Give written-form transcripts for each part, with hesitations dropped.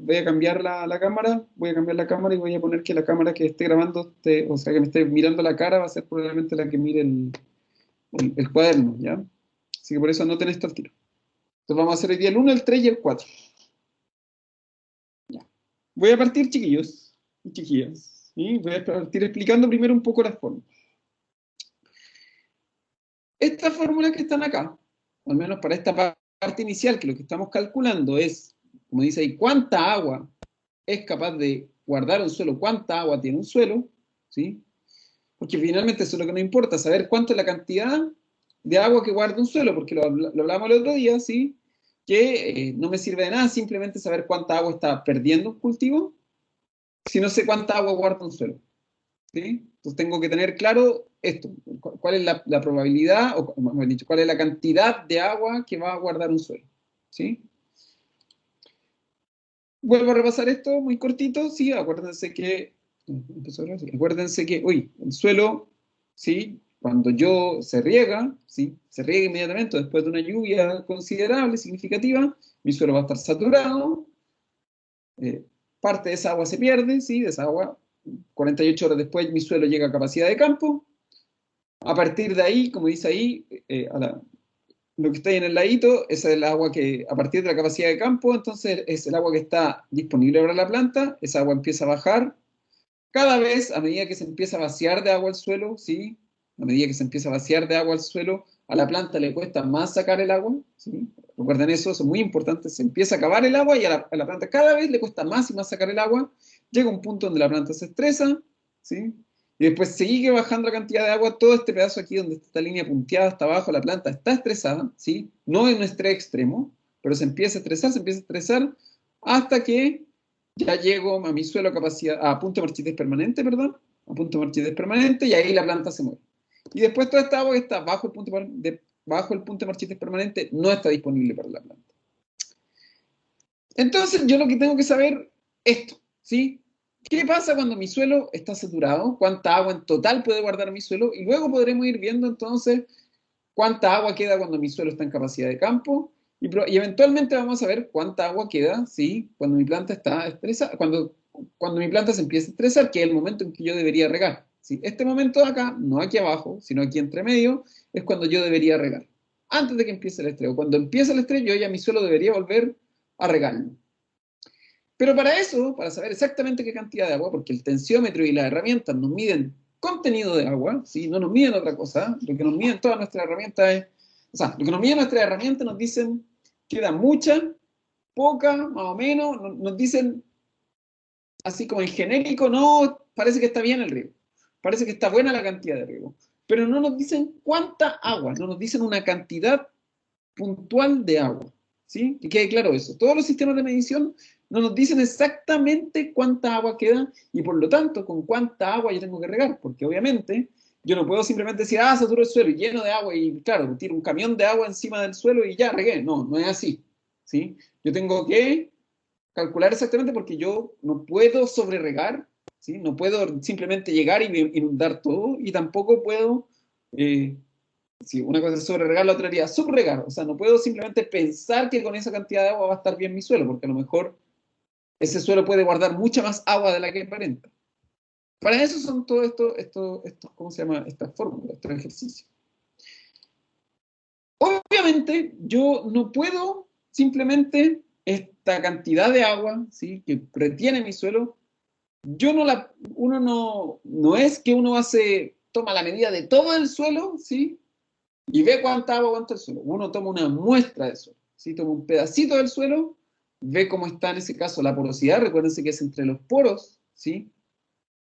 voy a cambiar la cámara, voy a cambiar la cámara y voy a poner que la cámara que esté grabando, o sea, que me esté mirando la cara, va a ser probablemente la que mire el cuaderno, ¿ya? Así que por eso anoten esto al tiro. Entonces vamos a hacer hoy día el 1, el 3 y el 4. Ya. Voy a partir, chiquillos y chiquillas, ¿sí? Voy a partir explicando primero un poco las fórmulas. Estas fórmulas que están acá, al menos para esta parte inicial, que lo que estamos calculando es, como dice ahí, cuánta agua es capaz de guardar un suelo, cuánta agua tiene un suelo, ¿sí? Porque finalmente eso es lo que nos importa, saber cuánto es la cantidad de agua que guarda un suelo, porque lo hablábamos el otro día, ¿sí? Que no me sirve de nada simplemente saber cuánta agua está perdiendo un cultivo, si no sé cuánta agua guarda un suelo, ¿sí? Entonces tengo que tener claro esto, cuál es la probabilidad, o mejor dicho, cuál es la cantidad de agua que va a guardar un suelo, ¿sí? Vuelvo a repasar esto muy cortito, sí, acuérdense que, acuérdense que, uy, el suelo, sí, cuando se riega, sí, se riega inmediatamente después de una lluvia considerable, significativa, mi suelo va a estar saturado, eh, parte de esa agua se pierde, sí, de esa agua, 48 horas después mi suelo llega a capacidad de campo, a partir de ahí, como dice ahí, lo que está ahí en el ladito, esa es el agua que, a partir de la capacidad de campo, entonces es el agua que está disponible para la planta, esa agua empieza a bajar, cada vez, a medida que se empieza a vaciar de agua al suelo, ¿sí? A medida que se empieza a vaciar de agua al suelo, a la planta le cuesta más sacar el agua, ¿sí? Recuerden eso es muy importante, se empieza a acabar el agua y a la planta cada vez le cuesta más y más sacar el agua, llega un punto donde la planta se estresa, ¿sí? Y después sigue bajando la cantidad de agua, todo este pedazo aquí donde está esta línea punteada hasta abajo, la planta está estresada, ¿sí? No en un estrés extremo, pero se empieza a estresar hasta que ya llego a mi suelo a capacidad, a punto de marchitez permanente, perdón, a punto de marchitez permanente, y ahí la planta se muere. Y después toda esta agua que está bajo el punto de marchitez permanente no está disponible para la planta. Entonces yo lo que tengo que saber es esto, ¿sí? ¿Qué pasa cuando mi suelo está saturado? ¿Cuánta agua en total puede guardar mi suelo? Y luego podremos ir viendo entonces cuánta agua queda cuando mi suelo está en capacidad de campo y eventualmente vamos a ver cuánta agua queda, ¿sí? Cuando mi planta está estresada, cuando mi planta se empieza a estresar, que es el momento en que yo debería regar, ¿sí? Este momento de acá, no aquí abajo, sino aquí entre medio, es cuando yo debería regar, antes de que empiece el estrés. Cuando empieza el estrés, yo ya mi suelo debería volver a regarlo. Pero para eso, para saber exactamente qué cantidad de agua, porque el tensiómetro y las herramientas nos miden contenido de agua, ¿sí? No nos miden otra cosa, lo que nos miden todas nuestras herramientas es, o sea, lo que nos miden nuestras herramientas nos dicen queda mucha, poca, más o menos, nos dicen así como en genérico, no, parece que está bien el riego, parece que está buena la cantidad de riego, pero no nos dicen cuánta agua, no nos dicen una cantidad puntual de agua, ¿sí? Que quede claro eso. Todos los sistemas de medición no nos dicen exactamente cuánta agua queda y por lo tanto con cuánta agua yo tengo que regar, porque obviamente yo no puedo simplemente decir, saturo el suelo lleno de agua y claro, tiro un camión de agua encima del suelo y ya regué. No, no es así, ¿sí? Yo tengo que calcular exactamente porque yo no puedo sobreregar, ¿sí? No puedo simplemente llegar y inundar todo y tampoco puedo si una cosa es sobreregar, la otra sería subregar. O sea, no puedo simplemente pensar que con esa cantidad de agua va a estar bien mi suelo, porque a lo mejor ese suelo puede guardar mucha más agua de la que aparenta. Para eso son todos estos, ¿cómo se llama? Estas fórmulas, estos ejercicios. Obviamente, yo no puedo simplemente esta cantidad de agua, ¿sí? Que retiene mi suelo, uno no es que uno toma la medida de todo el suelo, ¿sí? Y ve cuánta agua aguanta el suelo. Uno toma una muestra del suelo, ¿sí? Toma un pedacito del suelo, ve cómo está en ese caso la porosidad, recuérdense que es entre los poros, ¿sí?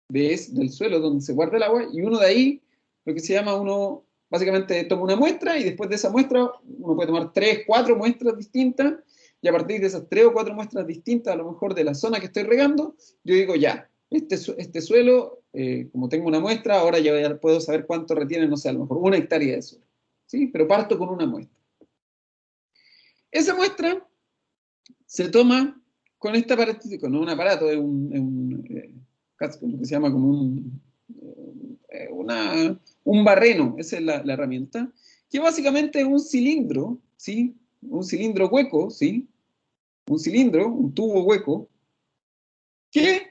Del suelo donde se guarda el agua, y uno de ahí, lo que se llama, uno básicamente toma una muestra, y después de esa muestra, uno puede tomar 3, 4 muestras distintas, y a partir de esas 3 o 4 muestras distintas, a lo mejor de la zona que estoy regando, yo digo ya, este suelo, como tengo una muestra, ahora ya puedo saber cuánto retiene, no sé, a lo mejor 1 hectárea de suelo. ¿Sí? Pero parto con una muestra. Esa muestra se toma con este aparato, con un aparato, lo que se llama como un barreno, esa es la herramienta, que básicamente es un cilindro, ¿sí? Un cilindro hueco, ¿sí? Un cilindro, un tubo hueco, que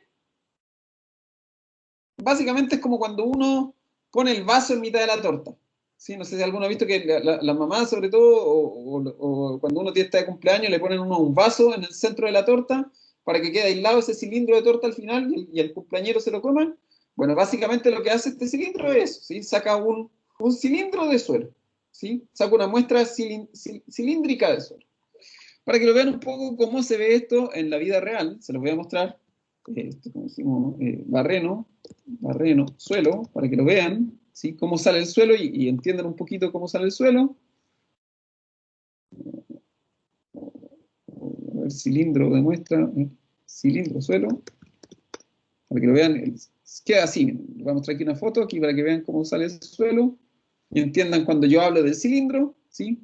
básicamente es como cuando uno pone el vaso en mitad de la torta. ¿Sí? No sé si alguno ha visto que la mamá, sobre todo, o cuando uno está de cumpleaños, le ponen uno un vaso en el centro de la torta para que quede aislado ese cilindro de torta al final y el cumpleañero se lo coma. Bueno, básicamente lo que hace este cilindro es eso, ¿sí? Saca un cilindro de suelo, ¿sí? Saca una muestra cilíndrica de suelo. Para que lo vean un poco cómo se ve esto en la vida real, se los voy a mostrar. Esto, como dijimos, barreno, suelo, para que lo vean, ¿sí? Cómo sale el suelo y entiendan un poquito cómo sale el suelo. A ver, cilindro de muestra, cilindro, suelo, para que lo vean. Queda así, les voy a mostrar aquí una foto aquí para que vean cómo sale el suelo y entiendan cuando yo hablo del cilindro, ¿sí?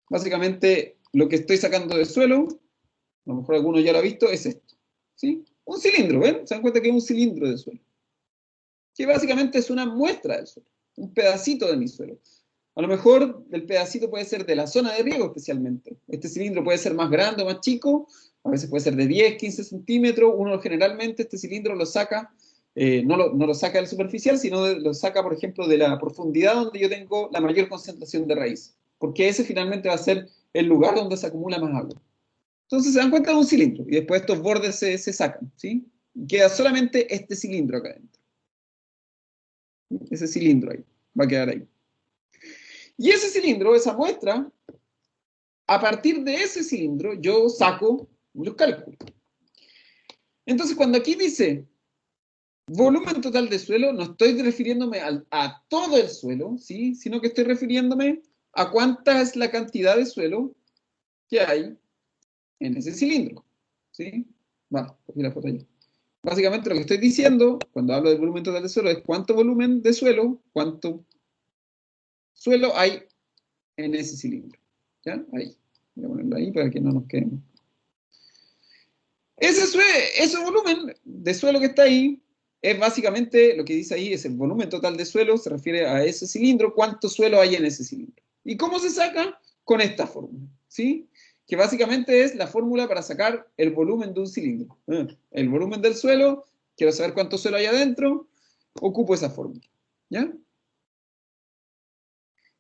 Básicamente lo que estoy sacando del suelo, a lo mejor alguno ya lo ha visto, es esto, ¿sí? Un cilindro, ¿ven? Se dan cuenta que es un cilindro de suelo, que básicamente es una muestra del suelo, un pedacito de mi suelo. A lo mejor el pedacito puede ser de la zona de riego especialmente. Este cilindro puede ser más grande o más chico, a veces puede ser de 10, 15 centímetros. Uno generalmente este cilindro lo saca, no lo saca del superficial, sino lo saca, por ejemplo, de la profundidad donde yo tengo la mayor concentración de raíz, porque ese finalmente va a ser el lugar donde se acumula más agua. Entonces se dan cuenta de un cilindro y después estos bordes se sacan, ¿sí? Y queda solamente este cilindro acá adentro. Ese cilindro ahí, va a quedar ahí. Y ese cilindro, esa muestra, a partir de ese cilindro yo saco los cálculos. Entonces cuando aquí dice volumen total de suelo, no estoy refiriéndome a todo el suelo, ¿sí? Sino que estoy refiriéndome a cuánta es la cantidad de suelo que hay en ese cilindro, ¿sí? Va, cogí la foto ahí. Básicamente lo que estoy diciendo cuando hablo del volumen total de suelo es cuánto volumen de suelo, cuánto suelo hay en ese cilindro. ¿Ya? Ahí. Voy a ponerlo ahí para que no nos quedemos. Ese volumen de suelo que está ahí es básicamente lo que dice ahí, es el volumen total de suelo, se refiere a ese cilindro, cuánto suelo hay en ese cilindro. ¿Y cómo se saca? Con esta fórmula, ¿sí? Que básicamente es la fórmula para sacar el volumen de un cilindro. El volumen del suelo, quiero saber cuánto suelo hay adentro, ocupo esa fórmula, ¿ya?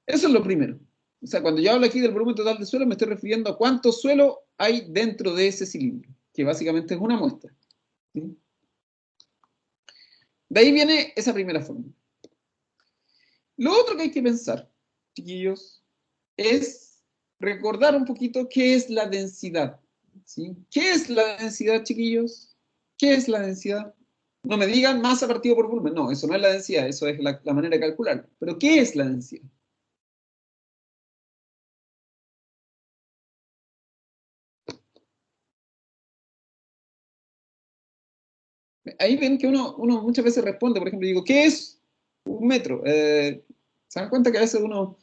Eso es lo primero. O sea, cuando yo hablo aquí del volumen total de suelo, me estoy refiriendo a cuánto suelo hay dentro de ese cilindro, que básicamente es una muestra, ¿sí? De ahí viene esa primera fórmula. Lo otro que hay que pensar, chiquillos, es recordar un poquito qué es la densidad, ¿sí? ¿Qué es la densidad, chiquillos? ¿Qué es la densidad? No me digan masa partido por volumen, no, eso no es la densidad, eso es la manera de calcular. Pero ¿qué es la densidad? Ahí ven que uno muchas veces responde, por ejemplo, digo, ¿qué es un metro? ¿Se dan cuenta que a veces uno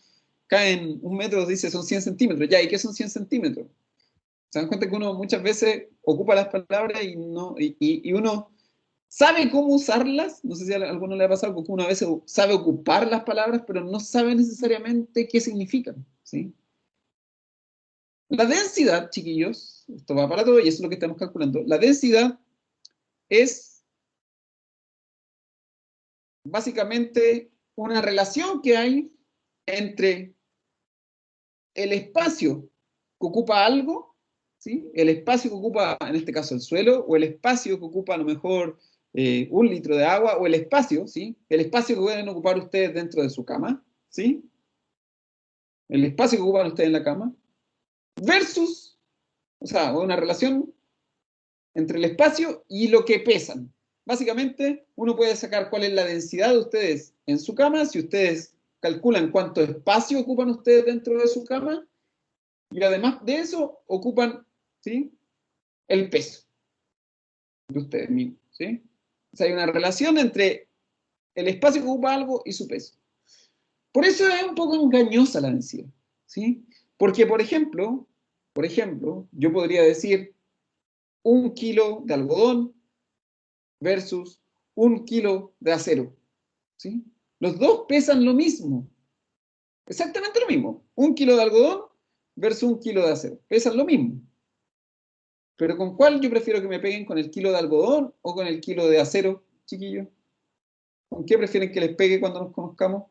cae en un metro, dice son 100 centímetros? Ya, ¿y qué son 100 centímetros? Se dan cuenta que uno muchas veces ocupa las palabras y uno sabe cómo usarlas. No sé si a alguno le ha pasado que uno a veces sabe ocupar las palabras, pero no sabe necesariamente qué significan, ¿sí? La densidad, chiquillos, esto va para todo y eso es lo que estamos calculando. La densidad es básicamente una relación que hay entre el espacio que ocupa algo, ¿sí? El espacio que ocupa, en este caso, el suelo, o el espacio que ocupa a lo mejor 1 litro de agua, o el espacio, ¿sí? El espacio que pueden ocupar ustedes dentro de su cama, ¿sí? El espacio que ocupan ustedes en la cama, versus, o sea, una relación entre el espacio y lo que pesan. Básicamente, uno puede sacar cuál es la densidad de ustedes en su cama, si ustedes calculan cuánto espacio ocupan ustedes dentro de su cama, y además de eso, ocupan, ¿sí? El peso de ustedes mismos, ¿sí? O sea, hay una relación entre el espacio que ocupa algo y su peso. Por eso es un poco engañosa la densidad, ¿sí? Porque, por ejemplo, yo podría decir 1 kilo de algodón versus 1 kilo de acero, ¿sí? Los dos pesan lo mismo, exactamente lo mismo. 1 kilo de algodón versus 1 kilo de acero, pesan lo mismo. Pero ¿con cuál yo prefiero que me peguen? ¿Con el kilo de algodón o con el kilo de acero, chiquillos? ¿Con qué prefieren que les pegue cuando nos conozcamos?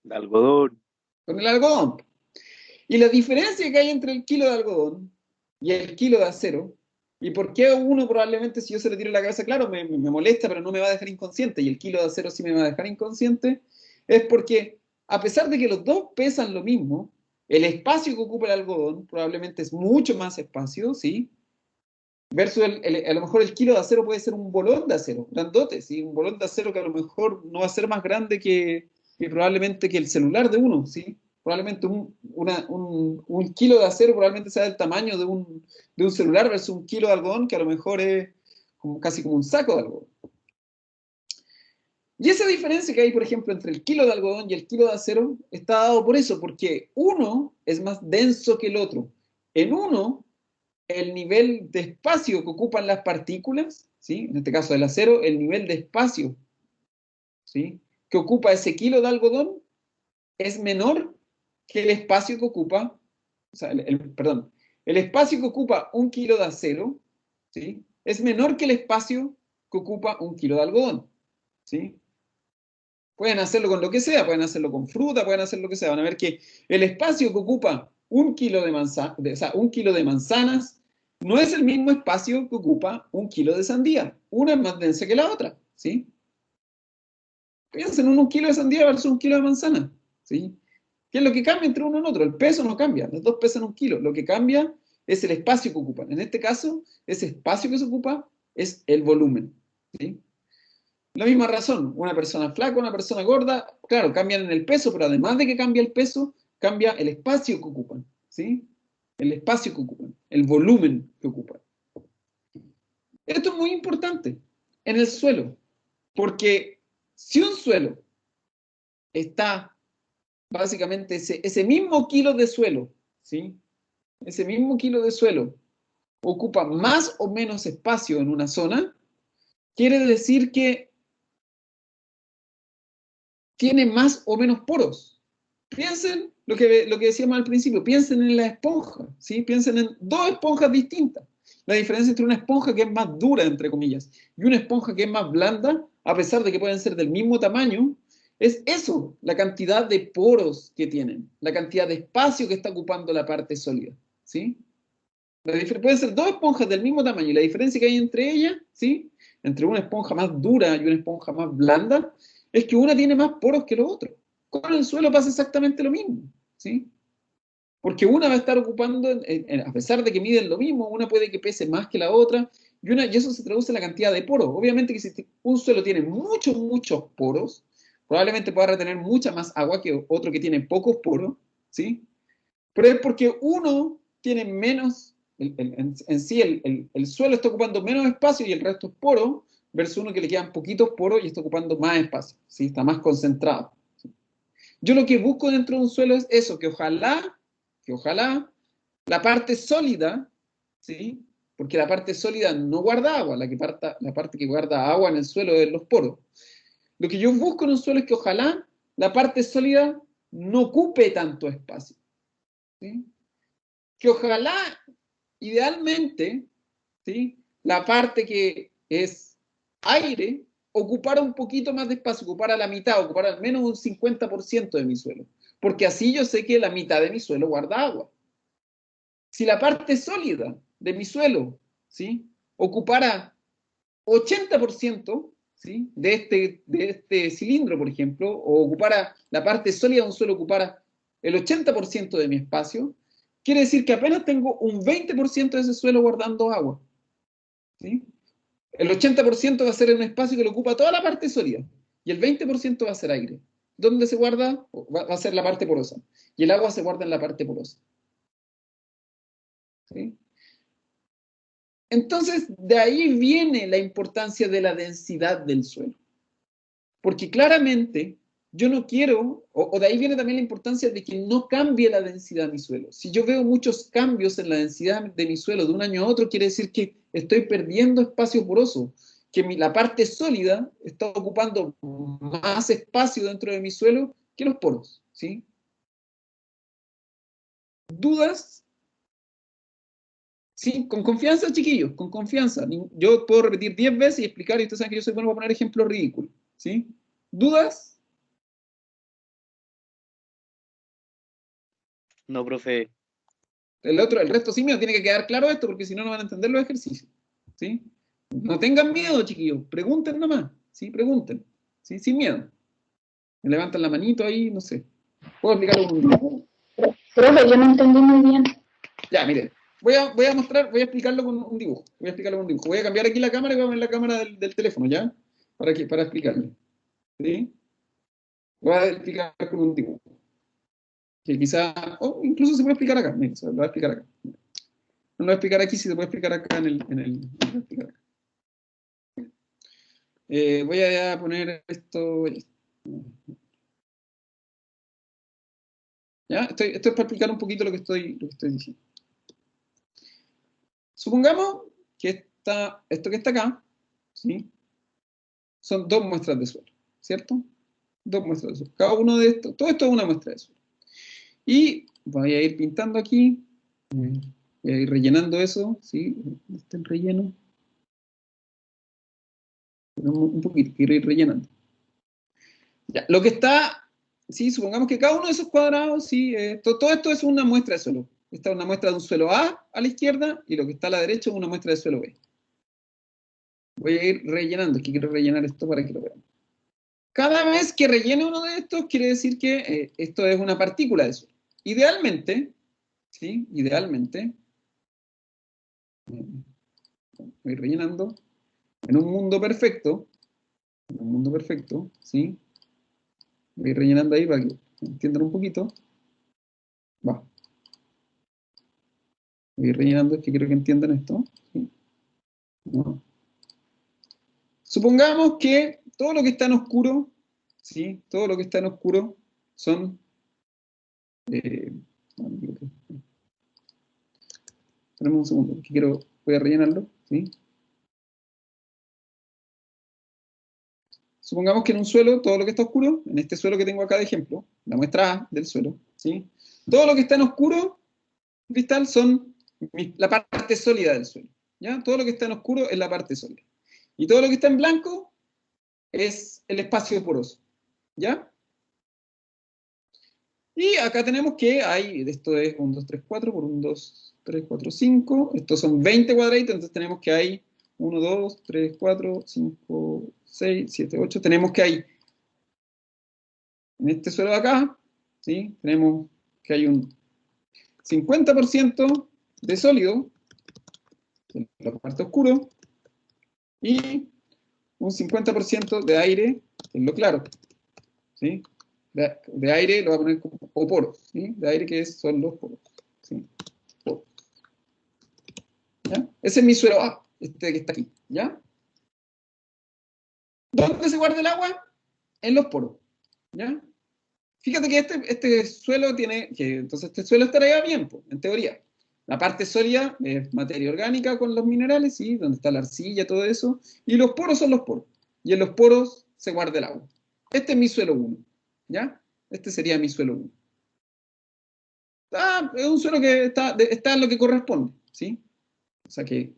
De algodón. Con el algodón. Y la diferencia que hay entre el kilo de algodón y el kilo de acero, y por qué uno probablemente si yo se le tiro en la cabeza, claro, me molesta, pero no me va a dejar inconsciente, y el kilo de acero sí me va a dejar inconsciente, es porque a pesar de que los dos pesan lo mismo, el espacio que ocupa el algodón probablemente es mucho más espacio, ¿sí? Versus a lo mejor el kilo de acero puede ser un bolón de acero, grandote, ¿sí? Un bolón de acero que a lo mejor no va a ser más grande que probablemente que el celular de uno, ¿sí? Probablemente un kilo de acero probablemente sea del tamaño de un celular versus un kilo de algodón que a lo mejor es casi como un saco de algodón. Y esa diferencia que hay, por ejemplo, entre el kilo de algodón y el kilo de acero está dado por eso, porque uno es más denso que el otro. En uno el nivel de espacio que ocupan las partículas, ¿sí? En este caso del acero, el nivel de espacio, ¿sí? Que ocupa ese kilo de algodón es menor que el espacio que ocupa, o sea, perdón, el espacio que ocupa un kilo de acero, ¿sí? Es menor que el espacio que ocupa un kilo de algodón, ¿sí? Pueden hacerlo con lo que sea, pueden hacerlo con fruta, pueden hacer lo que sea. Van a ver que el espacio que ocupa un kilo o sea, un kilo de manzanas no es el mismo espacio que ocupa un kilo de sandía. Una es más densa que la otra, ¿sí? Piensen en un kilo de sandía versus un kilo de manzana, ¿sí? ¿Qué es lo que cambia entre uno y otro? El peso no cambia, los dos pesan un kilo. Lo que cambia es el espacio que ocupan. En este caso, ese espacio que se ocupa es el volumen, ¿sí? La misma razón, una persona flaca, una persona gorda, claro, cambian en el peso, pero además de que cambia el peso, cambia el espacio que ocupan, ¿sí? El espacio que ocupan, el volumen que ocupan. Esto es muy importante en el suelo, porque si un suelo está básicamente ese mismo kilo de suelo, ¿sí? Ese mismo kilo de suelo ocupa más o menos espacio en una zona, quiere decir que tiene más o menos poros. Piensen lo que decíamos al principio, piensen en la esponja, ¿sí? Piensen en dos esponjas distintas. La diferencia entre una esponja que es más dura, entre comillas, y una esponja que es más blanda, a pesar de que pueden ser del mismo tamaño, es eso, la cantidad de poros que tienen, la cantidad de espacio que está ocupando la parte sólida, ¿sí? Pueden ser dos esponjas del mismo tamaño y la diferencia que hay entre ellas, ¿sí? Entre una esponja más dura y una esponja más blanda, es que una tiene más poros que la otra. Con el suelo pasa exactamente lo mismo, ¿sí? Porque una va a estar ocupando, a pesar de que miden lo mismo, una puede que pese más que la otra, y eso se traduce en la cantidad de poros. Obviamente que si un suelo tiene muchos, muchos poros, probablemente pueda retener mucha más agua que otro que tiene pocos poros, ¿sí? Pero es porque uno tiene menos, en sí el suelo está ocupando menos espacio y el resto es poro, versus uno que le quedan poquitos poros y está ocupando más espacio, ¿sí? Está más concentrado. ¿Sí? Yo lo que busco dentro de un suelo es eso, que ojalá la parte sólida, ¿sí? Porque la parte sólida no guarda agua, la parte que guarda agua en el suelo es los poros. Lo que yo busco en un suelo es que ojalá la parte sólida no ocupe tanto espacio, ¿sí? Que ojalá, idealmente, ¿sí? La parte que es aire ocupara un poquito más de espacio, ocupara la mitad, ocupara al menos un 50% de mi suelo, porque así yo sé que la mitad de mi suelo guarda agua. Si la parte sólida de mi suelo, ¿sí? Ocupara 80%, ¿sí? de este cilindro, por ejemplo, o ocupara la parte sólida de un suelo, ocupara el 80% de mi espacio, quiere decir que apenas tengo un 20% de ese suelo guardando agua, ¿sí? El 80% va a ser en un espacio que lo ocupa toda la parte sólida y el 20% va a ser aire. ¿Dónde se guarda? Va a ser la parte porosa. Y el agua se guarda en la parte porosa, ¿sí? Entonces, de ahí viene la importancia de la densidad del suelo. Porque claramente yo no quiero, o de ahí viene también la importancia de que no cambie la densidad de mi suelo. Si yo veo muchos cambios en la densidad de mi suelo de un año a otro, quiere decir que estoy perdiendo espacio poroso, que la parte sólida está ocupando más espacio dentro de mi suelo que los poros, ¿sí? ¿Dudas? Sí, con confianza, chiquillos, con confianza. Yo puedo repetir 10 veces y explicar, y ustedes saben que yo soy bueno para poner ejemplos ridículos. ¿Sí? ¿Dudas? No, profe. El resto sí me tiene que quedar claro esto, porque si no, no van a entender los ejercicios. ¿Sí? No tengan miedo, chiquillos. Pregunten nomás. ¿Sí? Pregunten. ¿Sí? Sin miedo. Me levantan la manito ahí, no sé. ¿Puedo explicarlo con un dibujo? Profe, yo no entendí muy bien. Ya, mire. Voy a mostrar, voy a explicarlo con un dibujo. Voy a explicarlo con un dibujo. Voy a cambiar aquí la cámara y voy a poner la cámara del teléfono, ¿ya? Para explicarle. ¿Sí? Voy a explicar con un dibujo. Que quizá, o incluso se puede explicar acá. Mire, se lo voy a explicar acá. No lo voy a explicar aquí, si se puede explicar acá lo voy a explicar acá. Voy a poner esto. ¿Ya? Esto es para explicar un poquito lo que estoy diciendo. Supongamos que esto que está acá, ¿sí? Son 2 muestras de suelo, ¿cierto? 2 muestras de suelo. Cada uno de estos, todo esto es una muestra de suelo. Y voy a ir pintando aquí, voy a ir rellenando eso, ¿sí? Está el relleno. Un poquito, quiero ir rellenando. Ya, lo que está, sí, supongamos que cada uno de esos cuadrados, sí, todo esto es una muestra de suelo. Esta es una muestra de un suelo A la izquierda y lo que está a la derecha es una muestra de suelo B. Voy a ir rellenando, es que quiero rellenar esto para que lo vean. Cada vez que rellene uno de estos, quiere decir que esto es una partícula de suelo. Idealmente, ¿sí? Idealmente, voy rellenando, en un mundo perfecto, ¿sí? Voy rellenando ahí para que entiendan un poquito. Va. Voy rellenando, es que quiero que entiendan esto. ¿Sí? No. Supongamos que todo lo que está en oscuro, ¿sí? Todo lo que está en oscuro son... tenemos un segundo, que voy a rellenarlo, ¿sí? Supongamos que en un suelo, todo lo que está oscuro, en este suelo que tengo acá de ejemplo, la muestra A del suelo, ¿sí? Todo lo que está en oscuro, cristal, son la parte sólida del suelo, ¿ya? Todo lo que está en oscuro es la parte sólida. Y todo lo que está en blanco es el espacio poroso, ¿ya? Y acá tenemos que hay, esto es 1, 2, 3, 4, por 1, 2, 3, 4, 5. Estos son 20 cuadraditos, entonces tenemos que hay 1, 2, 3, 4, 5, 6, 7, 8. Tenemos que hay, en este suelo de acá, ¿sí? Tenemos que hay un 50% de sólido, en la parte oscura, y un 50% de aire en lo claro, ¿sí? De aire lo voy a poner como o poros, ¿sí? De aire que son los poros, ¿sí? Poros. ¿Ya? Ese es mi suelo A, este que está aquí, ¿ya? ¿Dónde se guarda el agua? En los poros, ¿ya? Fíjate que este suelo entonces este suelo estaría bien, pues, en teoría. La parte sólida es materia orgánica con los minerales, ¿sí? Donde está la arcilla, todo eso. Y los poros son los poros. Y en los poros se guarda el agua. Este es mi suelo 1, ¿ya? Este sería mi suelo 1. Es un suelo que está en lo que corresponde, ¿sí? O sea que...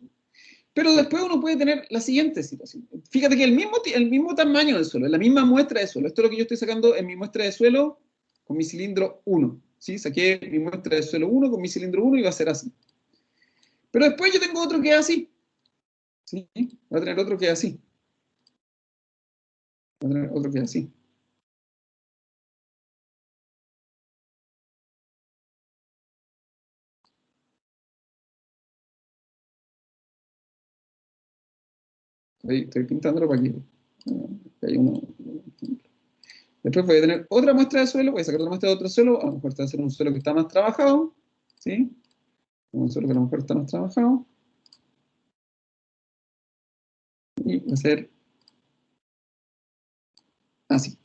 Pero después uno puede tener la siguiente situación. Fíjate que el mismo tamaño del suelo, la misma muestra de suelo. Esto es lo que yo estoy sacando en mi muestra de suelo con mi cilindro 1. ¿Sí? Saqué mi muestra de suelo 1 con mi cilindro 1 y va a ser así. Pero después yo tengo otro que es así. ¿Sí? Voy a tener otro que es así. Voy a tener otro que es así. Estoy pintándolo para que haya uno. Después voy a tener otra muestra de suelo, voy a sacar otra muestra de otro suelo, a lo mejor va a ser un suelo que está más trabajado, ¿sí? Un suelo que a lo mejor está más trabajado. Y va a ser así.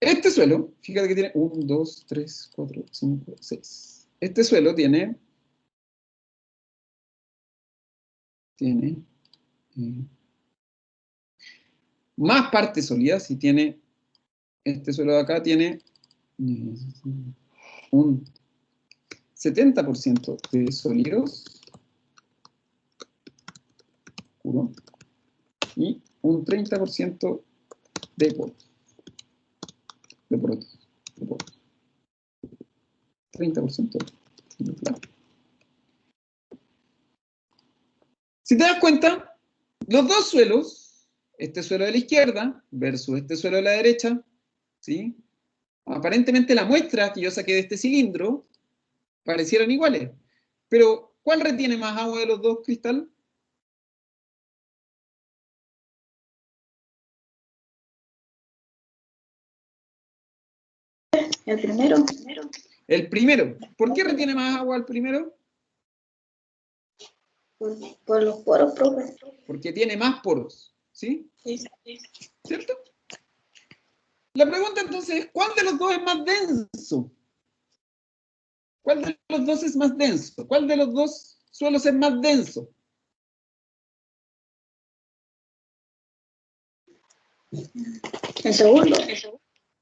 Este suelo, fíjate que tiene 1, 2, 3, 4, 5, 6. Este suelo tiene más parte sólida, si tiene, este suelo de acá tiene un 70% de sólidos puro y un 30% de poros. De poros. 30% de plasma. Si te das cuenta, los dos suelos, este suelo de la izquierda versus este suelo de la derecha, ¿sí? Aparentemente la muestra que yo saqué de este cilindro parecieran iguales. Pero, ¿cuál retiene más agua de los dos, Cristal? El primero. El primero. ¿Por qué retiene más agua el primero? Por los poros, profe. Porque tiene más poros, ¿sí? Sí. ¿Cierto? La pregunta entonces es, ¿cuál de los dos es más denso? ¿Cuál de los dos es más denso? ¿Cuál de los dos suelos es más denso? El segundo.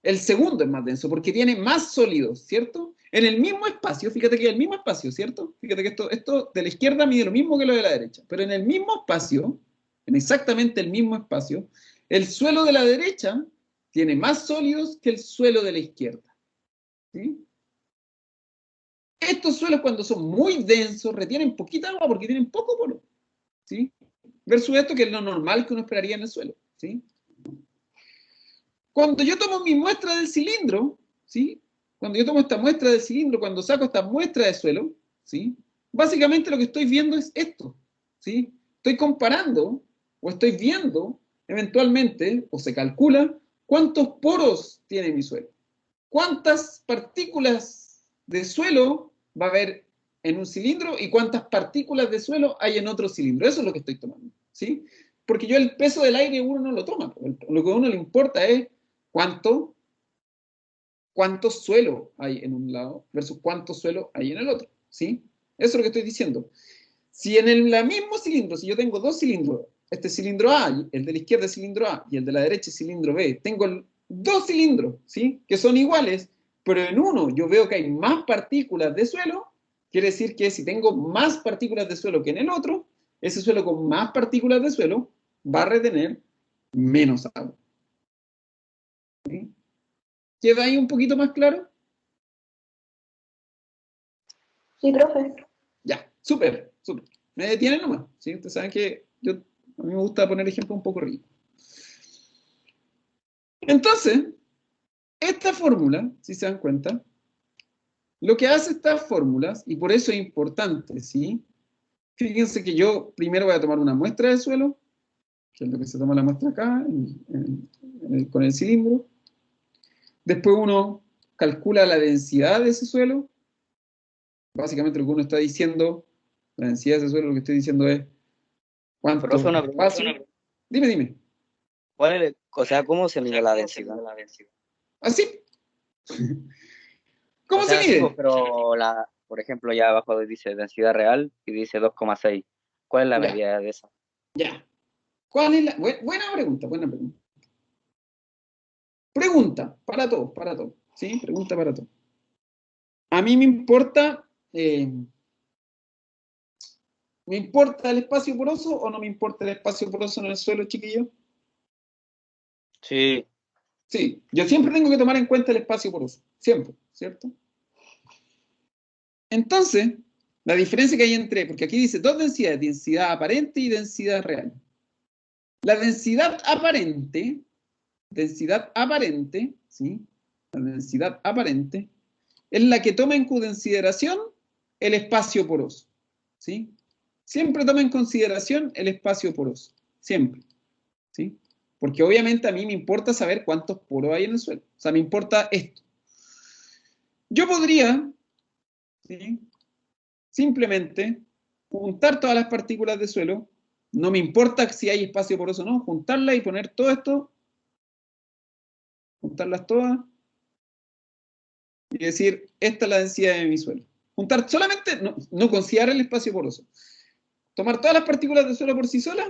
El segundo es más denso porque tiene más sólidos, ¿cierto? En el mismo espacio, fíjate que es el mismo espacio, ¿cierto? Fíjate que esto de la izquierda mide lo mismo que lo de la derecha, pero en el mismo espacio, en exactamente el mismo espacio, el suelo de la derecha tiene más sólidos que el suelo de la izquierda, ¿sí? Estos suelos cuando son muy densos retienen poquita agua porque tienen poco poro, ¿sí? Versus esto que es lo normal que uno esperaría en el suelo, ¿sí? Cuando yo tomo mi muestra del cilindro, ¿sí? Cuando yo tomo esta muestra del cilindro, cuando saco esta muestra de suelo, ¿sí? Básicamente lo que estoy viendo es esto, ¿sí? Estoy comparando o estoy viendo eventualmente, o se calcula, cuántos poros tiene mi suelo. ¿Cuántas partículas de suelo va a haber en un cilindro y cuántas partículas de suelo hay en otro cilindro? Eso es lo que estoy tomando, ¿sí? Porque yo el peso del aire uno no lo toma. Lo que a uno le importa es cuánto suelo hay en un lado versus cuánto suelo hay en el otro, ¿sí? Eso es lo que estoy diciendo. Si en el mismo cilindro, si yo tengo dos cilindros, este cilindro A, el de la izquierda es cilindro A y el de la derecha es cilindro B, tengo dos cilindros, ¿sí? Que son iguales, pero en uno yo veo que hay más partículas de suelo, quiere decir que si tengo más partículas de suelo que en el otro, ese suelo con más partículas de suelo va a retener menos agua. ¿Sí? ¿Queda ahí un poquito más claro? Sí, profe. Ya, súper, súper. Me detienen nomás, ¿sí? Ustedes saben que a mí me gusta poner ejemplos un poco rígidos. Entonces, esta fórmula, si se dan cuenta, lo que hace estas fórmulas, y por eso es importante, ¿sí? Fíjense que yo primero voy a tomar una muestra de suelo, que es lo que se toma la muestra acá, con el cilindro. Después uno calcula la densidad de ese suelo. Básicamente lo que uno está diciendo, la densidad de ese suelo, lo que estoy diciendo es cuánto Profe, una pregunta. espacio. Dime. O sea, ¿cómo se mide la densidad? ¿Así? ¿Cómo O se sea, sí, pues, mide? pero por ejemplo, ya abajo dice densidad real y dice 2,6. ¿Cuál es la Ya, medida de esa? ya. ¿Cuál es la...? Buena pregunta, buena pregunta. Pregunta, para todos, ¿sí? Pregunta para todos. A mí ¿me importa el espacio poroso o no me importa el espacio poroso en el suelo, chiquillo? Sí, Sí, yo siempre tengo que tomar en cuenta el espacio poroso, siempre, ¿cierto? Entonces, la diferencia que hay porque aquí dice dos densidades, densidad aparente y densidad real. La densidad aparente, ¿sí? La densidad aparente es la que toma en consideración el espacio poroso, ¿sí? Siempre toma en consideración el espacio poroso, siempre, ¿sí? Porque obviamente a mí me importa saber cuántos poros hay en el suelo, o sea, me importa esto. Yo podría, ¿sí? Simplemente juntar todas las partículas de suelo, no me importa si hay espacio poroso o no, juntarlas y poner todo esto, juntarlas todas y decir, esta es la densidad de mi suelo. Juntar solamente, no considerar el espacio poroso. Tomar todas las partículas de suelo por sí solas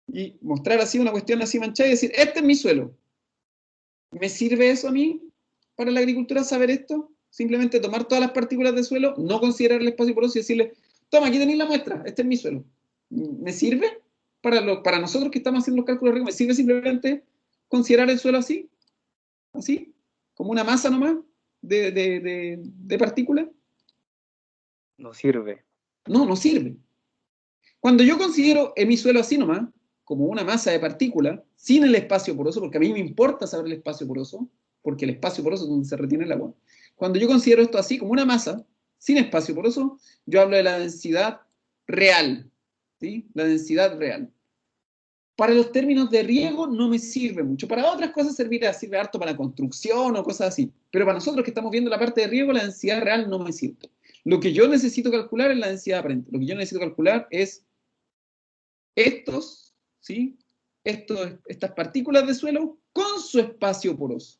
y mostrar así una cuestión así manchada y decir, este es mi suelo. ¿Me sirve eso a mí para la agricultura saber esto? simplemente tomar todas las partículas de suelo, no considerar el espacio poroso y decirle, toma, aquí tenéis la muestra, este es mi suelo. ¿Me sirve? Para nosotros que estamos haciendo los cálculos arriba, ¿me sirve simplemente considerar el suelo así? ¿Así? ¿Como una masa nomás de partículas? No sirve. No, no sirve. Cuando yo considero mi suelo así nomás, como una masa de partículas, sin el espacio poroso, porque a mí me importa saber el espacio poroso, porque el espacio poroso es donde se retiene el agua. Cuando yo considero esto así, como una masa, sin espacio poroso, yo hablo de la densidad real, ¿sí? La densidad real. Para los términos de riego no me sirve mucho. Para otras cosas sirve harto para construcción o cosas así. Pero para nosotros que estamos viendo la parte de riego, la densidad real no me sirve. Lo que yo necesito calcular es la densidad aparente. Lo que yo necesito calcular es estos, ¿sí? Estas partículas de suelo con su espacio poroso.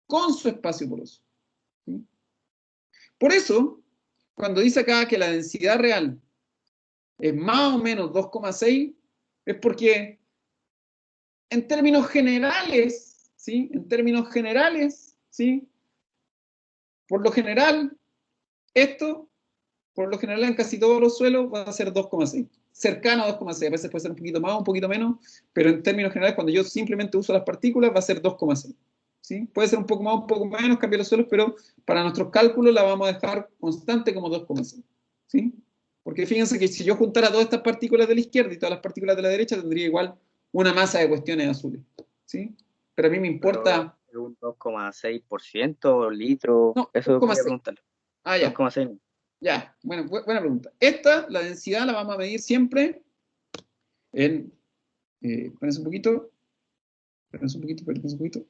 Con su espacio poroso. ¿Sí? Por eso, cuando dice acá que la densidad real es más o menos 2,6, es porque en términos generales, ¿sí? En términos generales, ¿sí? Por lo general, esto, por lo general en casi todos los suelos va a ser 2,6. Cercano a 2,6. A veces puede ser un poquito más, un poquito menos, pero en términos generales, cuando yo simplemente uso las partículas, va a ser 2,6. ¿Sí? Puede ser un poco más, un poco menos, cambiar los suelos, pero para nuestros cálculos la vamos a dejar constante como 2,6. ¿Sí? Porque fíjense que si yo juntara todas estas partículas de la izquierda y todas las partículas de la derecha, tendría igual una masa de cuestiones azules. ¿Sí? Pero a mí me importa... Pero un 2,6% litro. No, Eso quería 2,6. preguntarle. Ah, ya. 2,6. Ya. Bueno, buena pregunta. Esta, la densidad, la vamos a medir siempre en... espérense un poquito. Espérense un poquito, espérense un poquito.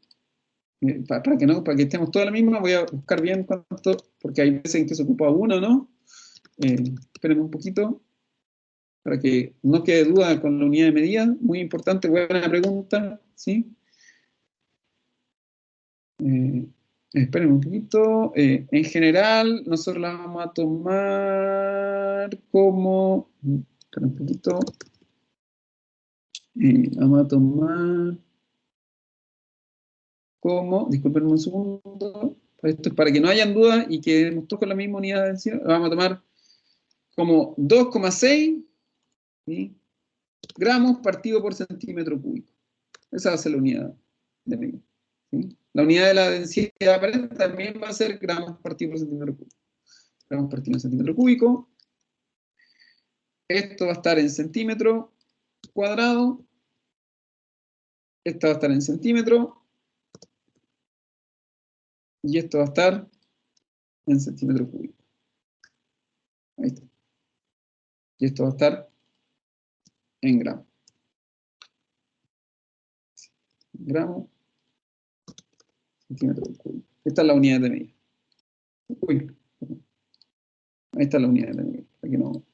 Para que estemos toda la misma, voy a buscar bien cuánto, porque hay veces en que se ocupa uno, ¿no? Espérenme un poquito, para que no quede duda con la unidad de medida. Muy importante, buena pregunta, ¿sí? Espérenme un poquito. En general, nosotros la vamos a tomar como... Esperen un poquito. Vamos a tomar como... Disculpenme un segundo. Esto es para que no hayan dudas y quedemos todos con la misma unidad de densidad. Vamos a tomar como 2,6, ¿sí? Gramos partido por centímetro cúbico. Esa va a ser la unidad de medida, ¿sí? La unidad de la densidad aparente también va a ser gramos partido por centímetro cúbico. Gramos partido por centímetro cúbico. Esto va a estar en centímetro cuadrado. Esto va a estar en centímetro. Y esto va a estar en centímetro cúbico. Ahí está. Y esto va a estar en gramos. Gramos, centímetro cúbico. Esta es la unidad de medida. Uy. Ahí está la unidad de medida. Aquí no.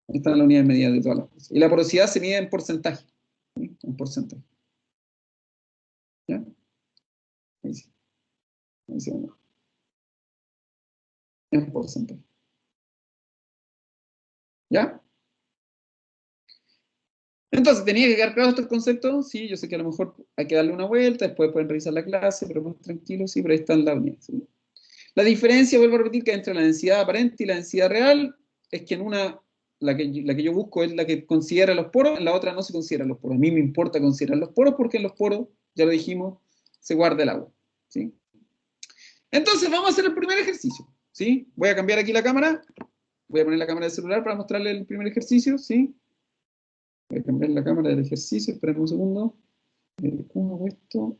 Ahí está la unidad de medida de todas las cosas. Y la porosidad se mide en porcentaje. ¿Sí? En porcentaje. ¿Ya? Ahí sí. Ahí sí. En porcentaje. ¿Ya? Entonces, ¿tenía que quedar claro estos conceptos? Sí, yo sé que a lo mejor hay que darle una vuelta, después pueden revisar la clase, pero más tranquilo, sí, pero ahí están las unidades. ¿Sí? La diferencia, vuelvo a repetir, que entre la densidad aparente y la densidad real es que en una, la que yo busco es la que considera los poros, en la otra no se consideran los poros. A mí me importa considerar los poros porque en los poros, ya lo dijimos, se guarda el agua. ¿Sí? Entonces, vamos a hacer el primer ejercicio. ¿Sí? Voy a cambiar aquí la cámara. Voy a poner la cámara del celular para mostrarle el primer ejercicio. ¿Sí? Voy a cambiar la cámara del ejercicio. Esperen un segundo. ¿Cómo hago esto?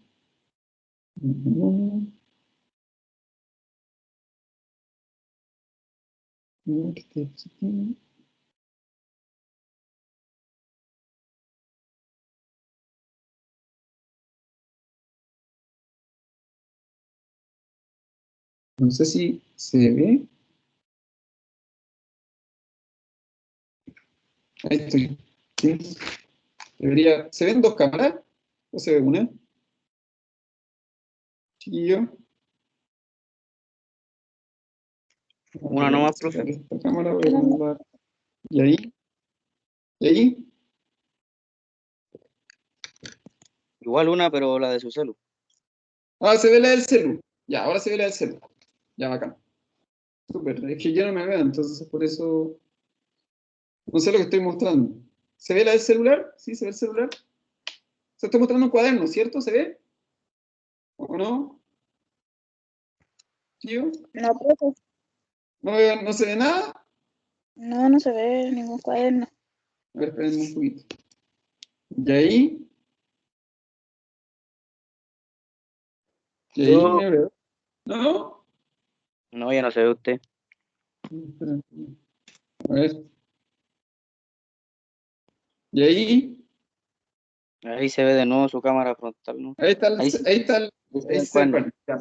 No sé si se ve. Ahí estoy. ¿Sí? ¿Se ven dos cámaras? ¿O se ve una? Chiquillo. Una nomás, profe. Esta cámara voy a ponerla. ¿Y ahí? ¿Y ahí? Igual una, pero la de su celu. Ah, se ve la del celu. Ya, ahora se ve la del celu. Ya, bacán. Súper. Es que yo no me veo, entonces por eso no sé lo que estoy mostrando. ¿Se ve la del celular? ¿Sí? ¿Se ve el celular? Se estoy mostrando un cuaderno, ¿cierto? ¿Se ve? ¿O no? ¿Tío? No, profe. ¿No se ve nada? No, no se ve ningún cuaderno. A ver, esperen un poquito. ¿Y ahí? ¿Y ahí No, me veo? ¿No? no, ya no se ve usted. Esperen. A ver. ¿Y ahí? Ahí se ve de nuevo su cámara frontal, ¿no? Ahí está Ahí sí, ahí se ahí ve el se cuaderno. bueno, ya,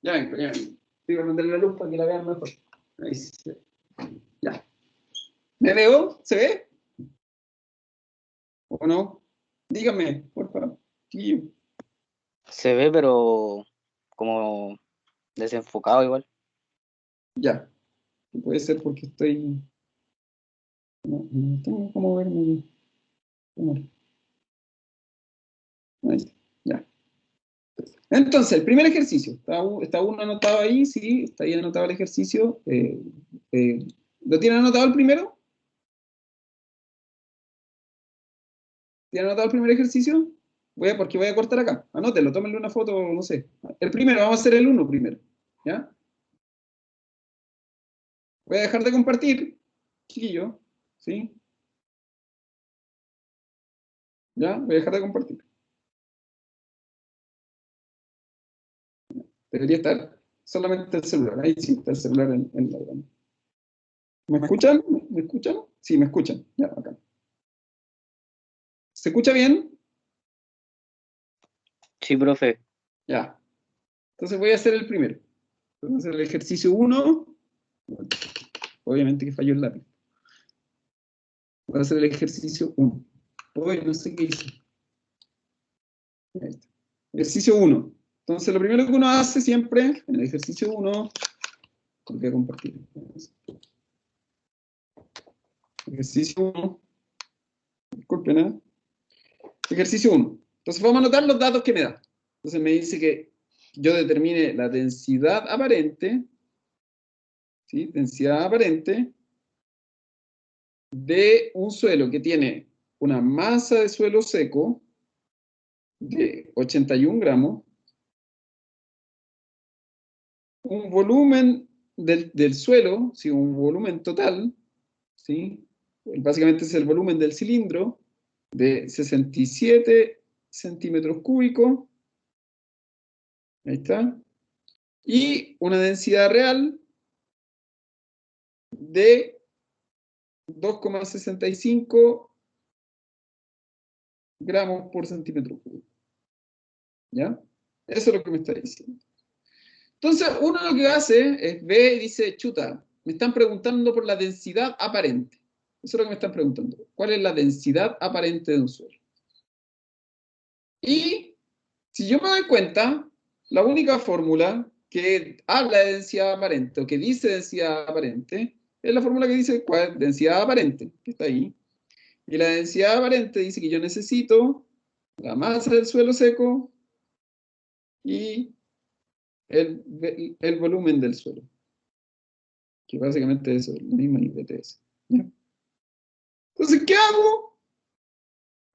ya vengo, ya vengo. Voy a prender la luz para que la vean mejor. Ahí sí. Ya. ¿Me veo? ¿Se ve? ¿O no? Dígame, por favor. Sí. Se ve, pero como desenfocado igual. Ya. Puede ser porque estoy. No tengo cómo verme bien. Ahí está. Ya. Entonces, el primer ejercicio. ¿Está uno anotado ahí? Sí, está ahí anotado el ejercicio. ¿Lo tiene anotado el primero? ¿Tiene anotado el primer ejercicio? Porque voy a cortar acá. Anótelo, tómenle una foto, no sé. El primero, vamos a hacer el uno primero. ¿Ya? Voy a dejar de compartir, chiquillo. ¿Sí? ¿Ya? Voy a dejar de compartir. Debería estar solamente el celular. Ahí sí está el celular en la grama. ¿Me escuchan? ¿Me escuchan? Sí, me escuchan. Ya, acá. ¿Se escucha bien? Sí, profe. Ya. Entonces voy a hacer el primero. Voy a hacer el ejercicio uno. Obviamente que falló el lápiz. Voy a hacer el ejercicio uno. Uy, no sé qué hice. Ahí está. Ejercicio uno. Entonces, lo primero que uno hace siempre en el ejercicio uno, voy a compartir. Ejercicio uno. Disculpen, ¿eh? Ejercicio uno. Entonces, vamos a anotar los datos que me da. Entonces, me dice que yo determine la densidad aparente, ¿sí? Densidad aparente de un suelo que tiene una masa de suelo seco de 81 gramos, un volumen del suelo, ¿sí? Un volumen total, ¿sí? Básicamente es el volumen del cilindro de 67 centímetros cúbicos, ahí está, y una densidad real de 2,65 gramos por centímetro cúbico, ¿ya? Eso es lo que me está diciendo. Entonces, uno lo que hace es ve y dice, chuta, me están preguntando por la densidad aparente. Eso es lo que me están preguntando. ¿Cuál es la densidad aparente de un suelo? Y si yo me doy cuenta, la única fórmula que habla de densidad aparente o que dice densidad aparente es la fórmula que dice cuál es densidad aparente, que está ahí. Y la densidad aparente dice que yo necesito la masa del suelo seco y el volumen del suelo, que básicamente es la misma IPTS. ¿Ya? Entonces, ¿qué hago?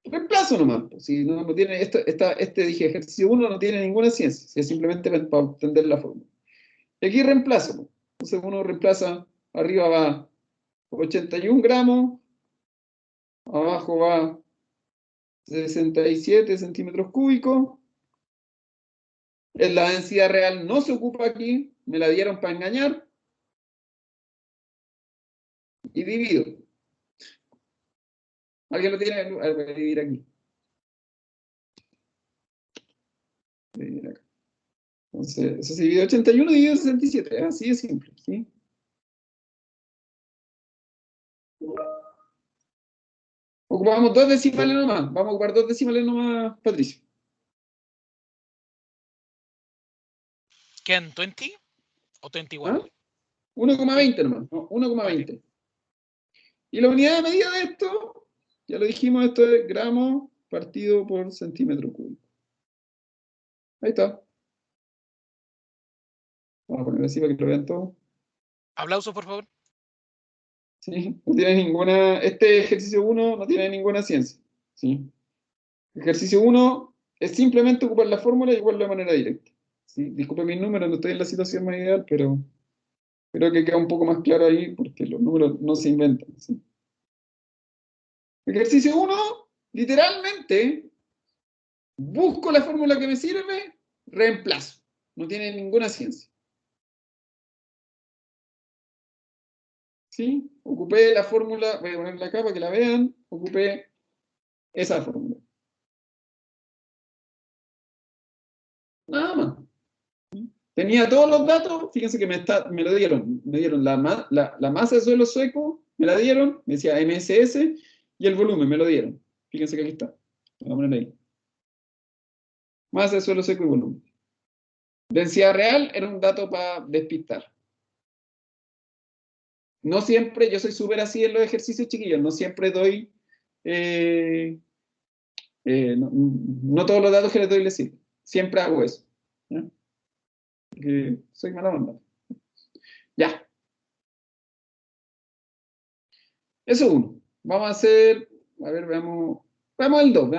Reemplazo nomás. Pues, si no tiene, dije, ejercicio 1 no tiene ninguna ciencia, es simplemente para obtener la fórmula. Y aquí reemplazo. Pues. Entonces uno reemplaza, arriba va 81 gramos, abajo va 67 centímetros cúbicos. La densidad real no se ocupa aquí, me la dieron para engañar. Y divido. ¿Alguien lo tiene? Voy a dividir aquí. Dividir acá. Entonces, eso se divide 81 dividido 67. Así de simple. ¿Sí? Ocupamos dos decimales nomás. Vamos a ocupar dos decimales nomás, Patricio. ¿Quedan 20 o 21? ¿Ah? 1,20 nomás. No, 1,20. Y la unidad de medida de esto, ya lo dijimos, esto es gramos partido por centímetro cúbico. Ahí está. Vamos a poner así para que lo vean todos. Aplausos, por favor. ¿Sí? No tiene ninguna, este ejercicio 1 no tiene ninguna ciencia. ¿Sí? Ejercicio 1 es simplemente ocupar la fórmula y igual de manera directa. ¿Sí? Disculpe mis números, no estoy en la situación más ideal, pero creo que queda un poco más claro ahí porque los números no se inventan. ¿Sí? Ejercicio 1, literalmente, busco la fórmula que me sirve, reemplazo. No tiene ninguna ciencia. ¿Sí? Ocupé la fórmula, voy a ponerla acá para que la vean, ocupé esa fórmula. Nada más. Tenía todos los datos, fíjense que me lo dieron. Me dieron la masa de suelo seco, me la dieron, me decía MSS, y el volumen me lo dieron. Fíjense que aquí está. Voy a poner ahí. Masa de suelo seco y volumen. Densidad real era un dato para despistar. No siempre, yo soy súper así en los ejercicios chiquillos, no siempre doy, no todos los datos que les doy les sirven. Siempre hago eso. ¿Ya? Porque soy mala onda. Ya. Eso uno. Vamos a hacer, a ver, veamos el 2,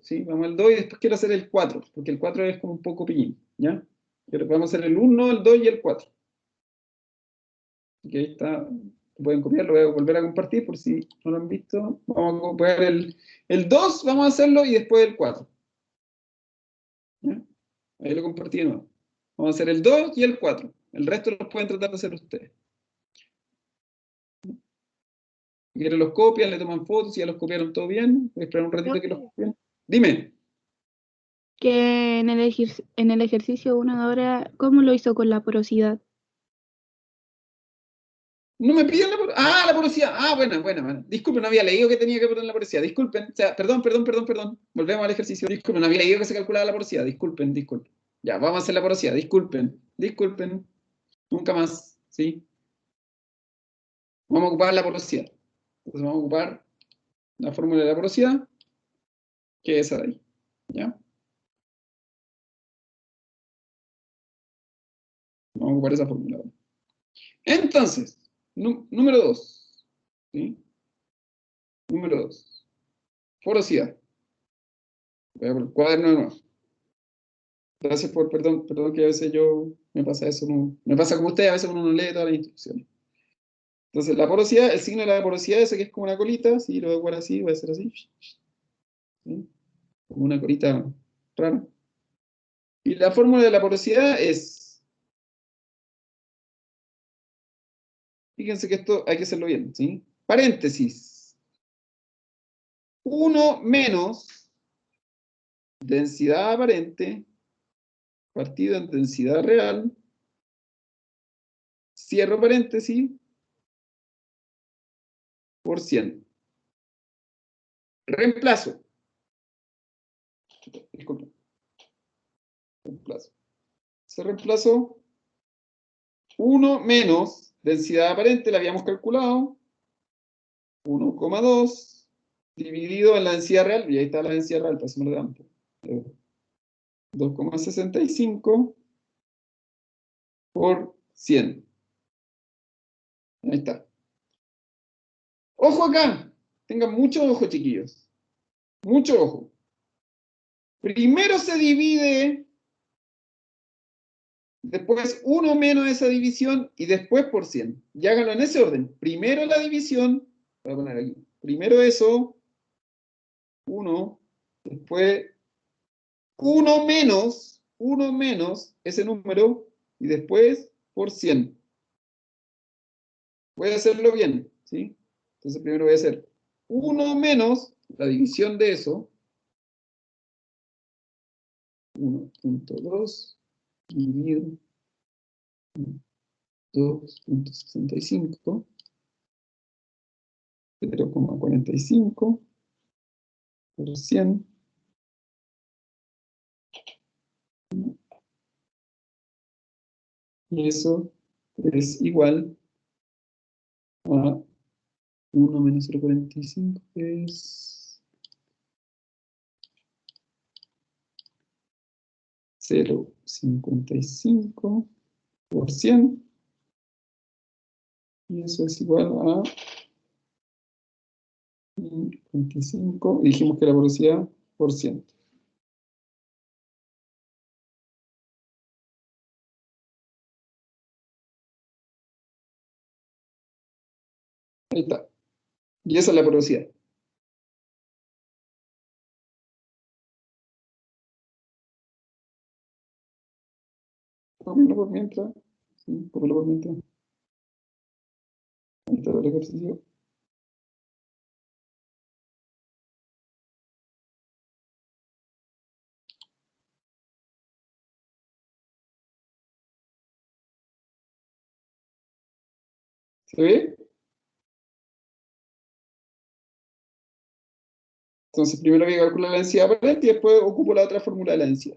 ¿sí? Vamos al 2 y después quiero hacer el 4, porque el 4 es como un poco pillín, ¿ya? Pero vamos a hacer el 1, el 2 y el 4. Aquí está, pueden copiar, lo voy a volver a compartir por si no lo han visto. Vamos a copiar el 2, vamos a hacerlo y después el 4. ¿Ya? Ahí lo compartí de nuevo. Vamos a hacer el 2 y el 4. El resto los pueden tratar de hacer ustedes. Si quieren los copian, le toman fotos, si ya los copiaron todo bien. Voy a esperar un ratito que los copien. Dime. Que en el ejercicio 1 de ahora, ¿cómo lo hizo con la porosidad? No me piden la porosidad. Ah, la porosidad. Ah, buena. Disculpen, no había leído que tenía que poner la porosidad. Disculpen. O sea, perdón. Volvemos al ejercicio. Disculpen, no había leído que se calculaba la porosidad. Disculpen. Ya, vamos a hacer la porosidad. Disculpen. Nunca más. ¿Sí? Vamos a ocupar la porosidad. Entonces vamos a ocupar la fórmula de la porosidad, que es esa de ahí. ¿Ya? Vamos a ocupar esa fórmula. Entonces, número 2. ¿Sí? Número 2. Porosidad. Voy a por el cuaderno de nuevo. Gracias por, perdón que a veces me pasa eso, me pasa como usted, a veces uno no lee todas las instrucciones. Entonces, la porosidad, el signo de la porosidad, ese que es como una colita, ¿sí? Lo voy a jugar así, voy a hacer así. ¿Sí? Como una colita rara. Y la fórmula de la porosidad es, fíjense que esto hay que hacerlo bien, ¿sí? Paréntesis. 1 menos densidad aparente partido en densidad real, cierro paréntesis, por 100. Reemplazo. Disculpen. Reemplazo. Se reemplazó 1 menos densidad aparente, la habíamos calculado, 1,2 dividido en la densidad real, y ahí está la densidad real, pues me lo dan. 2,65 por 100. Ahí está. Ojo acá, tengan mucho ojo, chiquillos. Mucho ojo. Primero se divide, después 1 menos esa división y después por 100. Y háganlo en ese orden. Primero la división, voy a poner aquí. Primero eso, 1, después 1 menos ese número y después por 100. Voy a hacerlo bien, ¿sí? Entonces primero voy a hacer 1 menos la división de eso, 1.2 dividido 2.65, 0,45 por 100. Y eso es igual a 1 menos 0,45, que es 0,55 por 100. Y eso es igual a 25. Y dijimos que la porosidad por 100. Ahí está. Y esa es la porosidad. Cópialo por mientras. Sí, cópialo por mientras. Ahí está el ejercicio. ¿Se ve? Entonces, primero voy a calcular la densidad aparente y después ocupo la otra fórmula de la densidad.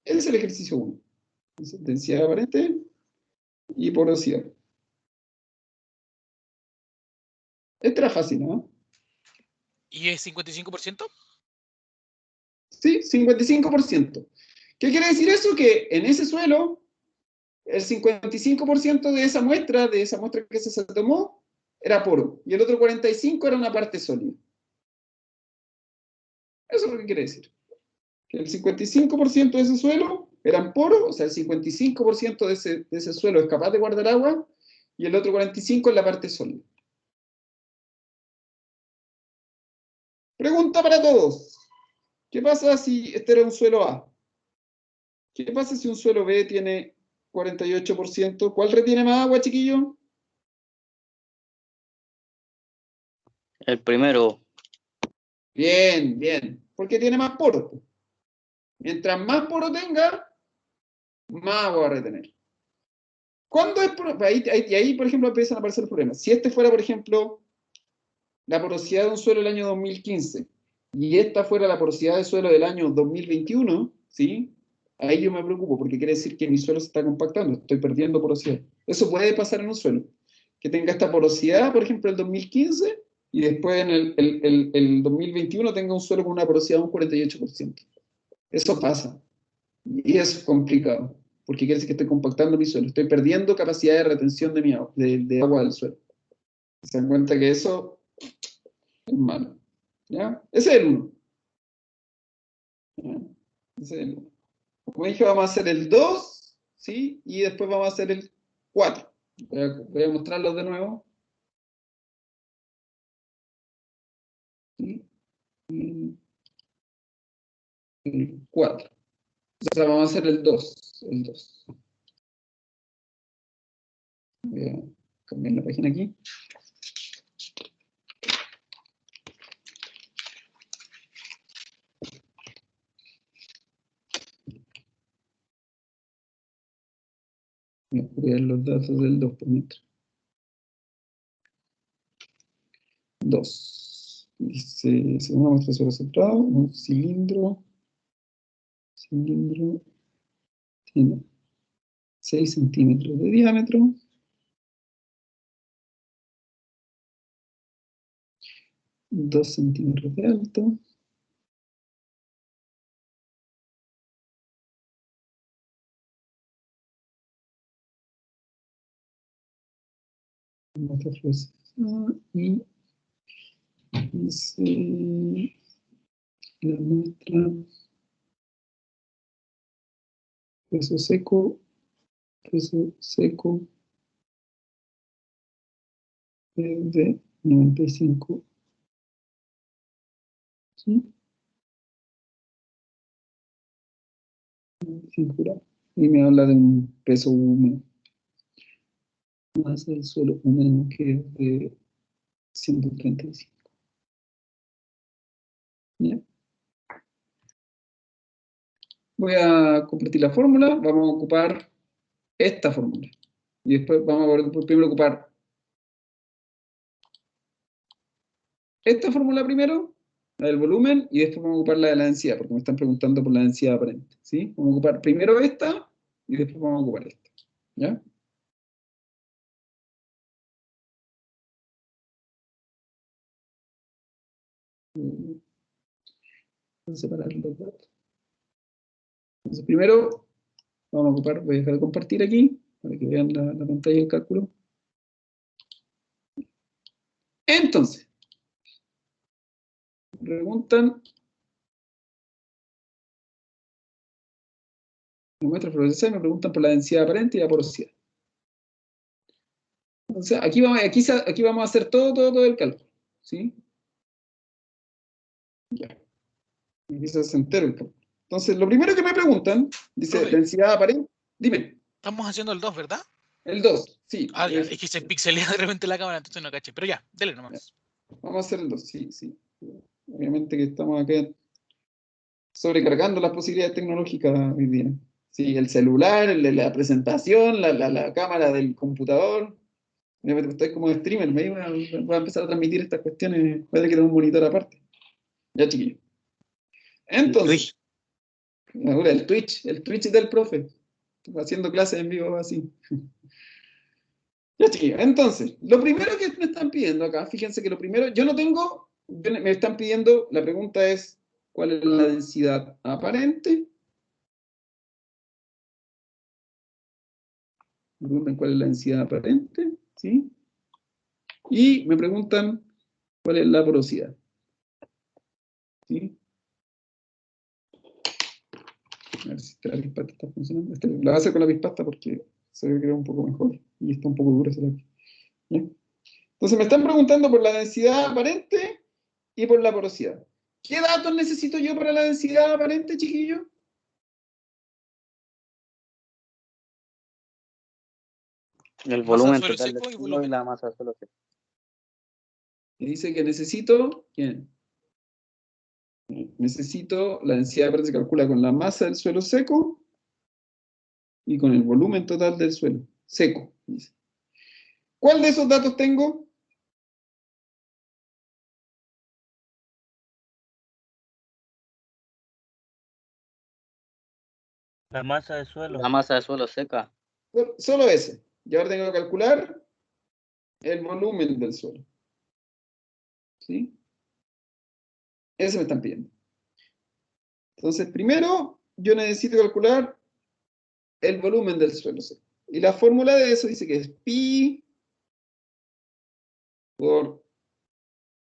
Ese es el ejercicio 1. Entonces, densidad aparente y porosidad. Este era fácil, ¿no? ¿Y es 55%? Sí, 55%. ¿Qué quiere decir eso? Que en ese suelo, el 55% de esa muestra que se tomó, era poro. Y el otro 45% era una parte sólida. Eso es lo que quiere decir. Que el 55% de ese suelo eran poro, o sea, el 55% de ese suelo es capaz de guardar agua, y el otro 45% es la parte sólida. Pregunta para todos. ¿Qué pasa si este era un suelo A? ¿Qué pasa si un suelo B tiene 48%? ¿Cuál retiene más agua, chiquillo? El primero, Bien, bien. Porque tiene más poros. Mientras más poro tenga, más agua va a retener. ¿Cuándo es poro? Y ahí, por ejemplo, empiezan a aparecer los problemas. Si este fuera, por ejemplo, la porosidad de un suelo del año 2015 y esta fuera la porosidad de suelo del año 2021, ¿sí? Ahí yo me preocupo porque quiere decir que mi suelo se está compactando, estoy perdiendo porosidad. Eso puede pasar en un suelo, que tenga esta porosidad, por ejemplo, el 2015 y después en el 2021 tenga un suelo con una porosidad de un 48%. Eso pasa y es complicado porque quiere decir que estoy compactando mi suelo, estoy perdiendo capacidad de retención de agua del suelo. Se dan cuenta que eso es malo. ¿Ya? Ese es el 1. Ese es el 1. Como dije, vamos a hacer el 2, ¿sí? Y después vamos a hacer el 4. Voy a mostrarlos de nuevo. ¿Sí? Y el 4. O sea, vamos a hacer el 2. El 2. Voy a cambiar la página aquí. Voy a copiar los datos del 2 por mientras. 2. Dice, segunda muestra de suelo centrado, un cilindro tiene 6 centímetros de diámetro. 2 centímetros de alto. Y dice la muestra peso seco de 95. ¿Sí? 95 gramos. Y me habla de un peso húmedo. Más el suelo húmedo que es de 135. ¿Ya? Voy a compartir la fórmula. Vamos a ocupar esta fórmula. Y después vamos a primero ocupar esta fórmula primero, la del volumen, y después vamos a ocupar la de la densidad, porque me están preguntando por la densidad aparente. ¿Sí? Vamos a ocupar primero esta y después vamos a ocupar esta. ¿Ya? Voy a separar los datos. Entonces, primero, vamos a ocupar, voy a dejar de compartir aquí, para que vean la pantalla del cálculo. Entonces, preguntan, me muestra el profesor, me preguntan por la densidad aparente y la porosidad. Entonces, aquí vamos a hacer todo el cálculo, ¿sí? Ya. Aquí se hace entero el cálculo. Entonces, lo primero que me preguntan, dice Profe. densidad aparente, dime, Estamos haciendo el 2, ¿verdad? el 2, sí. Ah, ya, es que se pixelea de repente la cámara, entonces no caché. Pero ya, dele nomás. Vamos a hacer el 2, sí, sí. Obviamente que estamos acá sobrecargando las posibilidades tecnológicas hoy día. Sí, el celular, la presentación, la cámara del computador. Estoy como streamer, voy a empezar a transmitir estas cuestiones. Voy a tener que tener un monitor aparte. Ya, chiquillo. Entonces, ahora el Twitch del profe. Haciendo clases en vivo así. Ya, chiquillo. Entonces, lo primero que me están pidiendo acá, fíjense que lo primero, me están pidiendo, la pregunta es, ¿cuál es la densidad aparente? Me preguntan cuál es la densidad aparente, ¿sí? Y me preguntan cuál es la porosidad, ¿sí? A ver si la bispasta está funcionando. La voy a hacer con la bispasta porque se ve que era un poco mejor y está un poco dura esa lápiz. ¿Ya? Entonces me están preguntando por la densidad aparente y por la porosidad. ¿Qué datos necesito yo para la densidad aparente, chiquillo? El Masa volumen suelo total del seco y suelo y volumen. la masa de suelo seco. Me dice que necesito, ¿quién? Necesito la densidad aparente se calcula con la masa del suelo seco y con el volumen total del suelo seco. Dice. ¿Cuál de esos datos tengo? La masa de suelo. La masa de suelo seca. Solo ese. Y ahora tengo que calcular el volumen del suelo. ¿Sí? Ese me están pidiendo. Entonces, primero, yo necesito calcular el volumen del suelo seco. Y la fórmula de eso dice que es pi por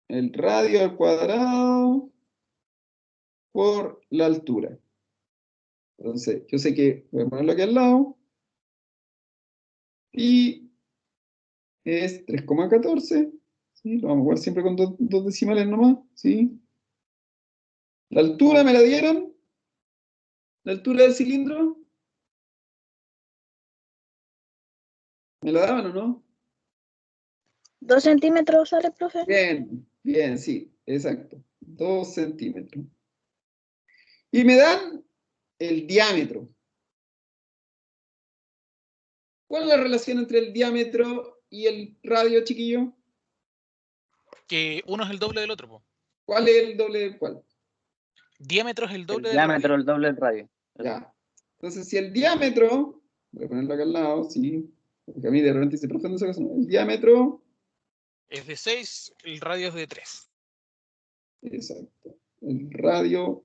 el radio al cuadrado por la altura. Entonces, yo sé que voy a ponerlo aquí al lado. Y es 3,14. ¿Sí? Lo vamos a jugar siempre con dos decimales nomás. ¿Sí? La altura me la dieron. La altura del cilindro. ¿Me la daban o no? 2 centímetros, ¿sale, profe? Bien, bien, sí, exacto. 2 centímetros. Y me dan el diámetro. ¿Cuál es la relación entre el diámetro y el radio, chiquillo? Que uno es el doble del otro, po. ¿Cuál es el doble de cuál? Diámetro es el El doble del diámetro, radio. el doble del radio. Ya. Entonces, si el diámetro, voy a ponerlo acá al lado, sí, porque a mí de repente dice, profe, no sé qué son. El diámetro, Es de 6, el radio es de 3. exacto, el radio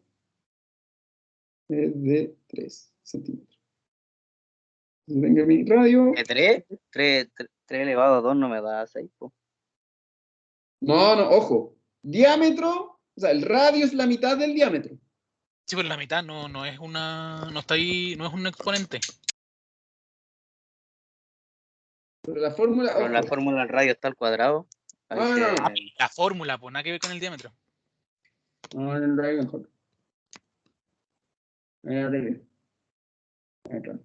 es de 3 centímetros. Entonces, venga mi radio. ¿De 3? 3 elevado a 2 no me da 6, po. No, no, ojo. Diámetro, o sea, el radio es la mitad del diámetro. Sí, pero la mitad no es una. No está ahí, no es un exponente. Pero la fórmula, Pero en la ojo. fórmula del radio está al cuadrado. Ahí No, no, no, no. La fórmula, pues nada que ver con el diámetro. No, en el radio mejor. Ahí la tengo. Ahí está.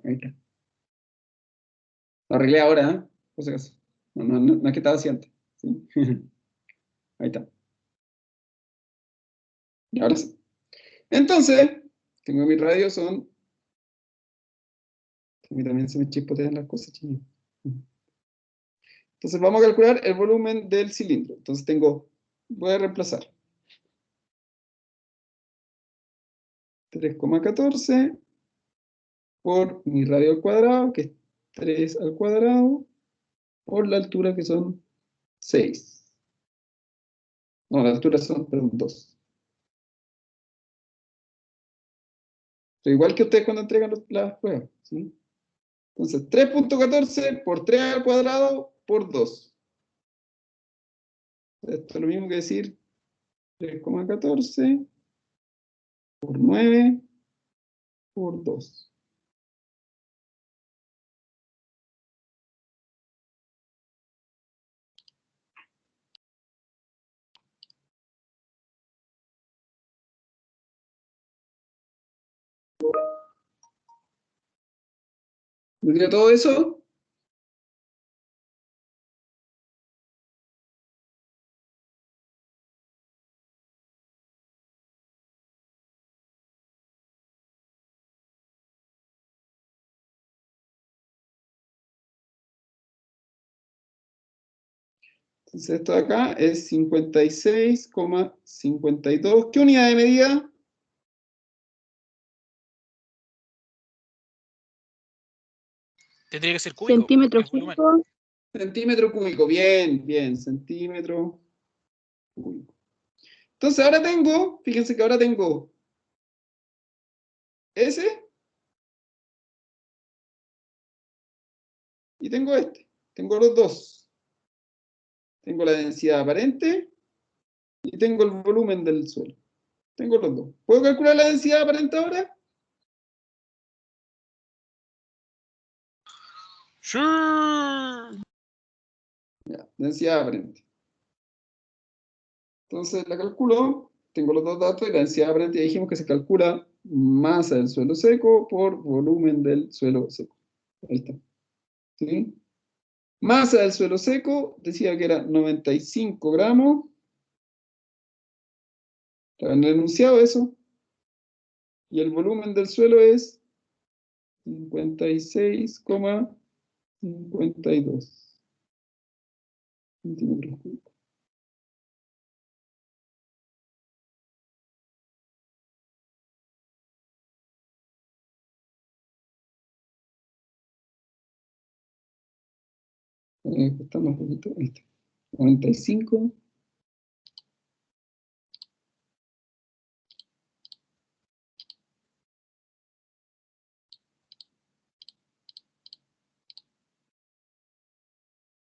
Ahí está. Lo arreglé ahora, ¿eh? Por si acaso. No es que estaba así antes. ¿Sí? Ahí está. Y ahora sí. Entonces, tengo mi radio, son. A mí también se me chispotean las cosas, chicos. Entonces, vamos a calcular el volumen del cilindro. Entonces, voy a reemplazar 3,14 por mi radio al cuadrado, que es 3 al cuadrado, por la altura, que son 6. No, la altura son, perdón, 2. Pero igual que ustedes cuando entregan las pruebas, ¿sí? Entonces, 3.14 por 3 al cuadrado por 2. Esto es lo mismo que decir 3,14 por 9 por 2. ¿Entendió todo eso? Entonces esto de acá es 56,52. ¿Qué unidad de medida? Tendría que ser cúbico. Centímetro Es volumen. cúbico. Centímetro cúbico. Bien, bien. Centímetro cúbico. Entonces ahora tengo, fíjense que ahora tengo ese y tengo este. Tengo los dos. Tengo la densidad aparente y tengo el volumen del suelo. Tengo los dos. ¿Puedo calcular la densidad aparente ahora? Sí. Ya, densidad aparente. Entonces la calculo, tengo los dos datos y la densidad aparente ya dijimos que se calcula masa del suelo seco por volumen del suelo seco. Ahí está. ¿Sí? Masa del suelo seco, decía que era 95 gramos. Está en el enunciado eso. Y el volumen del suelo es 56,52 centímetros cúbicos. Ajustando un poquito. Ahí está. 95.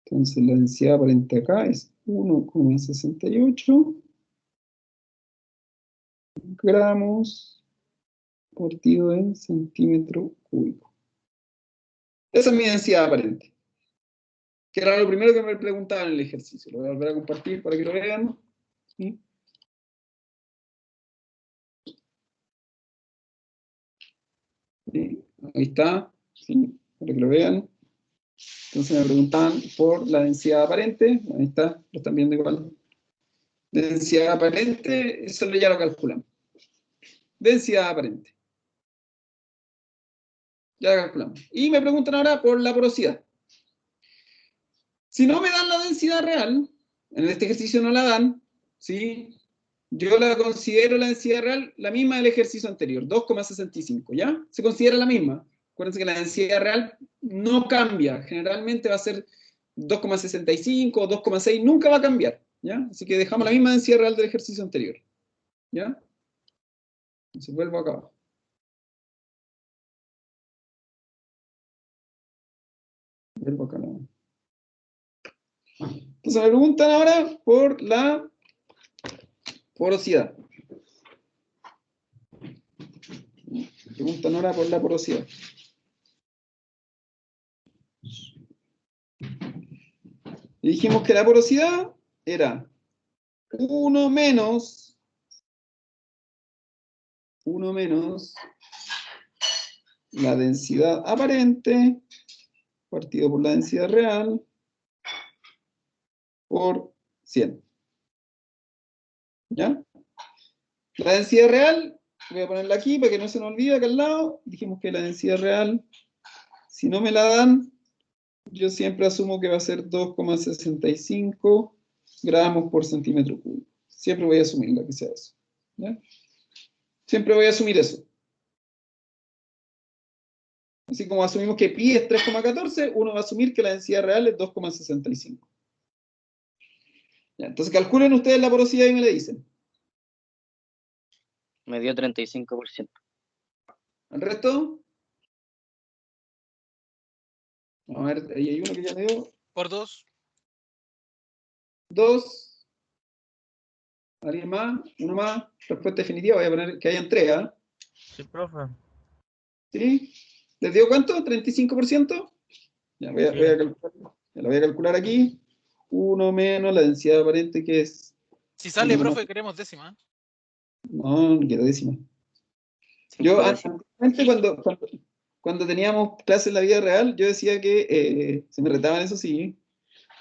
Entonces la densidad aparente acá es 1,68 gramos partido en centímetro cúbico. Esa es mi densidad aparente. Que era lo primero que me preguntaban en el ejercicio. Lo voy a volver a compartir para que lo vean. ¿Sí? ¿Sí? Ahí está. ¿Sí? Para que lo vean. Entonces me preguntaban por la densidad aparente. Ahí está. Lo están viendo igual. Densidad aparente, eso ya lo calculamos. Densidad aparente. Ya lo calculamos. Y me preguntan ahora por la porosidad. Si no me dan la densidad real, en este ejercicio no la dan, ¿sí? Yo la considero la densidad real la misma del ejercicio anterior, 2,65, ¿ya? Se considera la misma. Acuérdense que la densidad real no cambia, generalmente va a ser 2,65 o 2,6, nunca va a cambiar, ¿ya? Así que dejamos la misma densidad real del ejercicio anterior, ¿ya? Entonces vuelvo acá abajo. Vuelvo acá abajo. Entonces me preguntan ahora por la porosidad. Preguntan ahora por la porosidad. Y dijimos que la porosidad era 1 menos la densidad aparente partido por la densidad real por 100. ¿Ya? La densidad real, voy a ponerla aquí para que no se nos olvide acá al lado. Dijimos que la densidad real, si no me la dan, yo siempre asumo que va a ser 2,65 gramos por centímetro cúbico. Siempre voy a asumirla que sea eso. ¿Ya? Siempre voy a asumir eso. Así como asumimos que pi es 3,14, uno va a asumir que la densidad real es 2,65. Entonces calculen ustedes la porosidad y me la dicen. Me dio 35%. ¿El resto? A ver, ahí hay uno que ya me dio. Por 2. 2. ¿Alguien más? ¿Uno más? Respuesta definitiva. Voy a poner que hayan 3, ¿ah? Sí, profe. ¿Sí? ¿Les dio cuánto? ¿35%? Ya, voy a Sí. calcular. Ya lo voy a calcular aquí. 1 menos la densidad aparente, que es... Si sale, 1 menos... profe, queremos décima. No, no quiero décima. Yo, 5 décimas. anteriormente, cuando teníamos clases en la vida real, yo decía que se me retaban, eso sí.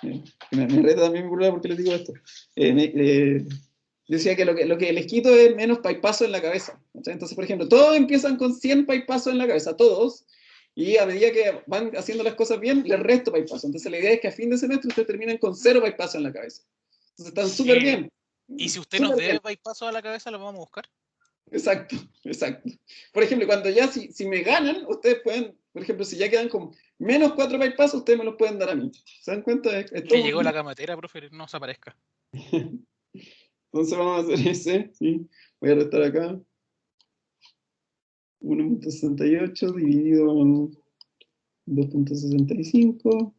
Me reta también mi problema porque les digo esto. Yo decía que lo que les quito es menos paipazo en la cabeza. ¿Cachai? Entonces, por ejemplo, todos empiezan con 100 paipazos en la cabeza, todos, y a medida que van haciendo las cosas bien, les resto paipazo. Entonces, la idea es que a fin de semestre ustedes terminen con 0 paipazo en la cabeza. Entonces, están súper bien. Y si usted nos Súper bien. debe bypasso a la cabeza, lo vamos a buscar. Exacto, exacto. Por ejemplo, cuando ya si me ganan, ustedes pueden, por ejemplo, si ya quedan con menos 4 bypass, ustedes me los pueden dar a mí. ¿Se dan cuenta? Es Le todo llegó la camatera, profe, no se aparezca. Entonces vamos a hacer ese, ¿sí? Voy a restar acá. 1.68 dividido en 2.65.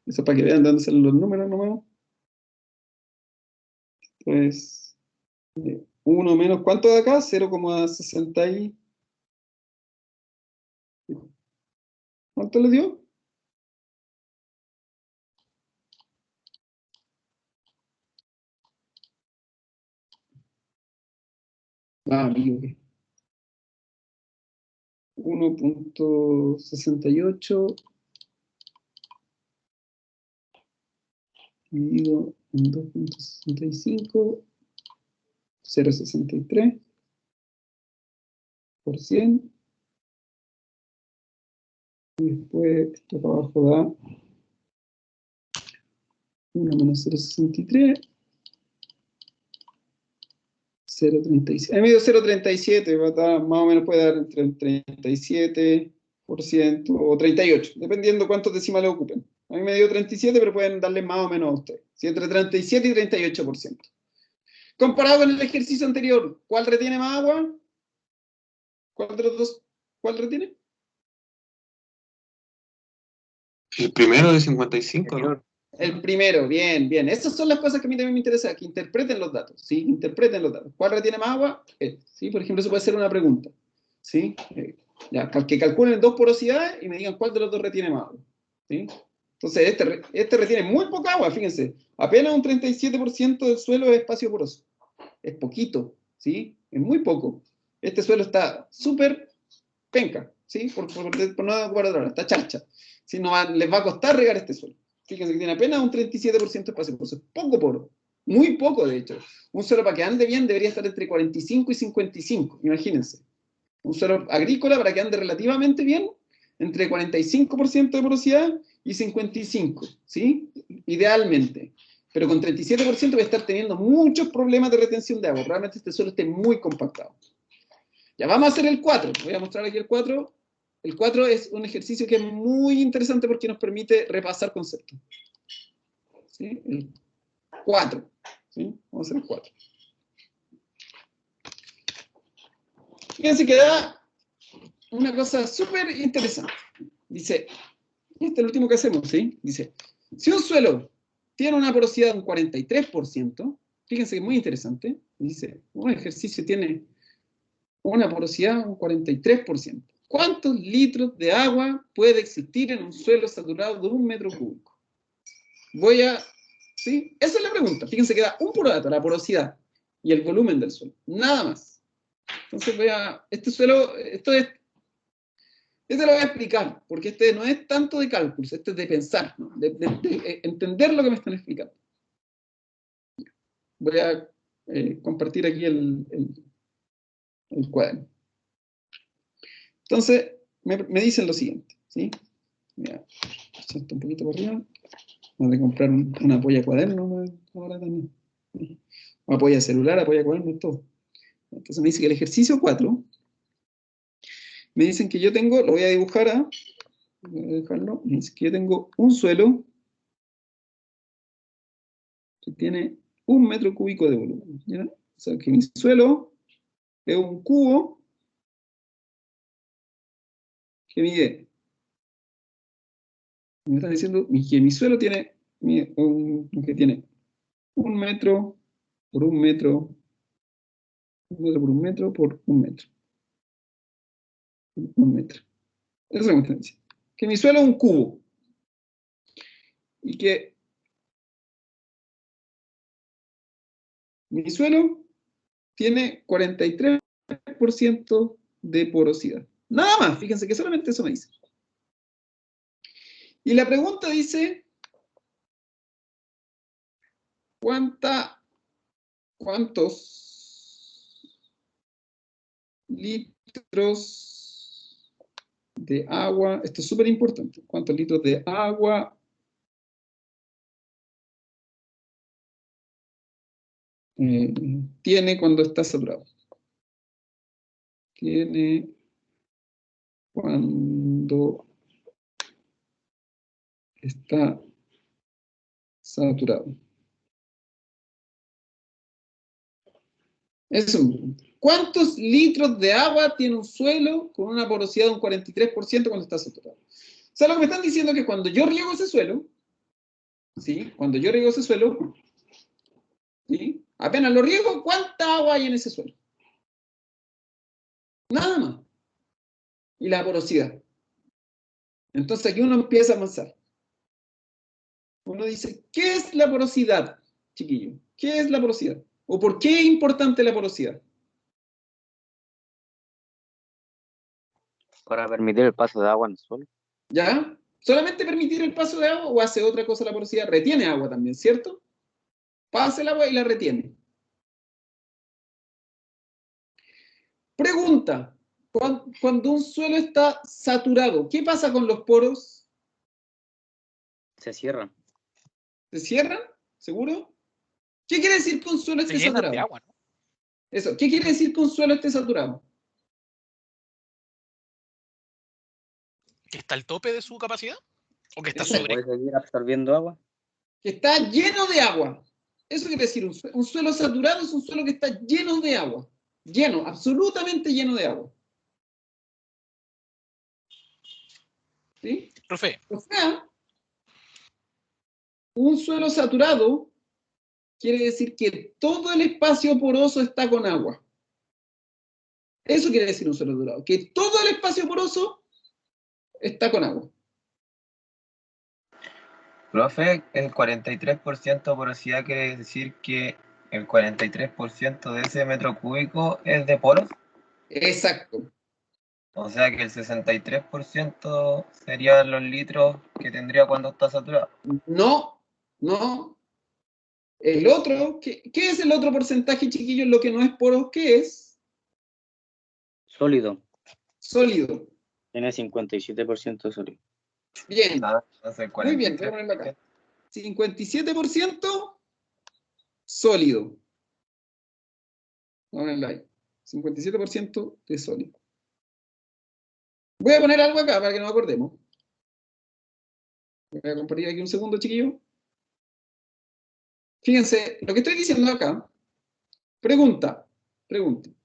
Eso para que vean dónde salen los números nomás. Pues 1 menos, ¿cuánto de acá? 0,60 y... ¿Cuánto le dio? Ah, me equivoqué. 1.68 dividido en 2.65, 0,63 por 100. Y después esto para abajo da 1 menos 0,63, 0,37. Me dio 0,37, más o menos puede dar entre el 37% o 38%, dependiendo cuántos decimales ocupen. A mí me dio 37, pero pueden darle más o menos a usted. ¿Sí? Entre 37 y 38%. Comparado con el ejercicio anterior, ¿cuál retiene más agua? ¿Cuál de los dos? ¿Cuál retiene? El primero de 55, ¿no? El primero, bien, bien. Esas son las cosas que a mí también me interesa, que interpreten los datos, ¿sí? Interpreten los datos. ¿Cuál retiene más agua? ¿Sí? Por ejemplo, eso puede ser una pregunta, ¿sí? Ya, que calculen 2 porosidades y me digan cuál de los dos retiene más agua, ¿sí? Entonces, este retiene muy poca agua, fíjense. Apenas un 37% del suelo es espacio poroso. Es poquito, ¿sí? Es muy poco. Este suelo está súper penca, ¿sí? Por no ocupar otra hora, está charcha. ¿Sí? Les va a costar regar este suelo. Fíjense que tiene apenas un 37% de espacio poroso. Es poco poro. Muy poco, de hecho. Un suelo para que ande bien debería estar entre 45 y 55, imagínense. Un suelo agrícola para que ande relativamente bien, entre 45% de porosidad y 55, ¿sí? Idealmente. Pero con 37% voy a estar teniendo muchos problemas de retención de agua. Probablemente este suelo esté muy compactado. Ya vamos a hacer el 4. Voy a mostrar aquí el 4. El 4 es un ejercicio que es muy interesante porque nos permite repasar conceptos. ¿Sí? El 4. ¿Sí? Vamos a hacer el 4. Fíjense que da una cosa súper interesante. Dice, este es el último que hacemos, ¿sí? Dice, si un suelo tiene una porosidad de un 43%, fíjense que es muy interesante. Dice, un ejercicio tiene una porosidad de un 43%. ¿Cuántos litros de agua puede existir en un suelo saturado de 1 metro cúbico? ¿Sí? Esa es la pregunta. Fíjense que da un puro dato, la porosidad y el volumen del suelo. Nada más. Entonces este suelo, esto lo voy a explicar, porque este no es tanto de cálculos, este es de pensar, ¿no? de entender lo que me están explicando. Voy a compartir aquí el cuaderno. Entonces, me dicen lo siguiente, ¿sí? Mira, salto un poquito por arriba. Voy a comprar una apoya cuaderno ahora también. Apoya celular, apoya cuaderno, todo. Entonces me dice que el ejercicio 4, me dicen que yo tengo, lo voy a dibujar, voy a dejarlo, me dice que yo tengo un suelo que tiene 1 metro cúbico de volumen. ¿Ya? O sea que mi suelo es un cubo que mide, me están diciendo que mi suelo tiene, que tiene 1 metro por 1 metro, 1 metro por 1 metro por 1 metro. 1 metro. Eso es lo que me están diciendo. Que mi suelo es un cubo. Y que mi suelo tiene 43% de porosidad. Nada más, fíjense que solamente eso me dice. Y la pregunta dice, ¿cuántos litros de agua? Esto es súper importante. ¿Cuántos litros de agua tiene cuando está saturado? Tiene cuando está saturado. Eso. ¿Cuántos litros de agua tiene un suelo con una porosidad de un 43% cuando está saturado? O sea, lo que me están diciendo es que cuando yo riego ese suelo, ¿sí? Cuando yo riego ese suelo, ¿sí? Apenas lo riego, ¿cuánta agua hay en ese suelo? Nada más. Y la porosidad. Entonces aquí uno empieza a avanzar. Uno dice, ¿qué es la porosidad, chiquillo? ¿Qué es la porosidad? ¿O por qué es importante la porosidad? Para permitir el paso de agua en el suelo. ¿Ya? ¿Solamente permitir el paso de agua o hace otra cosa la porosidad? Retiene agua también, ¿cierto? Pasa el agua y la retiene. Pregunta. Cuando un suelo está saturado, ¿qué pasa con los poros? Se cierran. ¿Se cierran? ¿Seguro? ¿Qué quiere decir que un suelo Se esté llenan saturado? de agua, ¿no? Eso. ¿Qué quiere decir que un suelo esté saturado? ¿Que está al tope de su capacidad? ¿O que está Eso. sobre? ¿Puede seguir absorbiendo agua? Que está lleno de agua. Eso quiere decir, un suelo saturado es un suelo que está lleno de agua. Lleno, absolutamente lleno de agua. ¿Sí? Profe, O sea, un suelo saturado quiere decir que todo el espacio poroso está con agua. Eso quiere decir un suelo saturado, que todo el espacio poroso está con agua. Profe, el 43% porosidad quiere decir que el 43% de ese metro cúbico es de poros. Exacto. O sea que el 63% serían los litros que tendría cuando está saturado. No, no. El otro, ¿qué es el otro porcentaje, chiquillos? Lo que no es poros, ¿qué es? Sólido. Sólido. Tiene 57% sólido. Bien. Entonces, Muy bien, voy a ponerlo acá. 57% sólido. Vamos a ponerlo ahí. 57% de sólido. Voy a poner algo acá para que nos acordemos. Voy a compartir aquí un segundo, chiquillo. Fíjense, lo que estoy diciendo acá. Pregunta.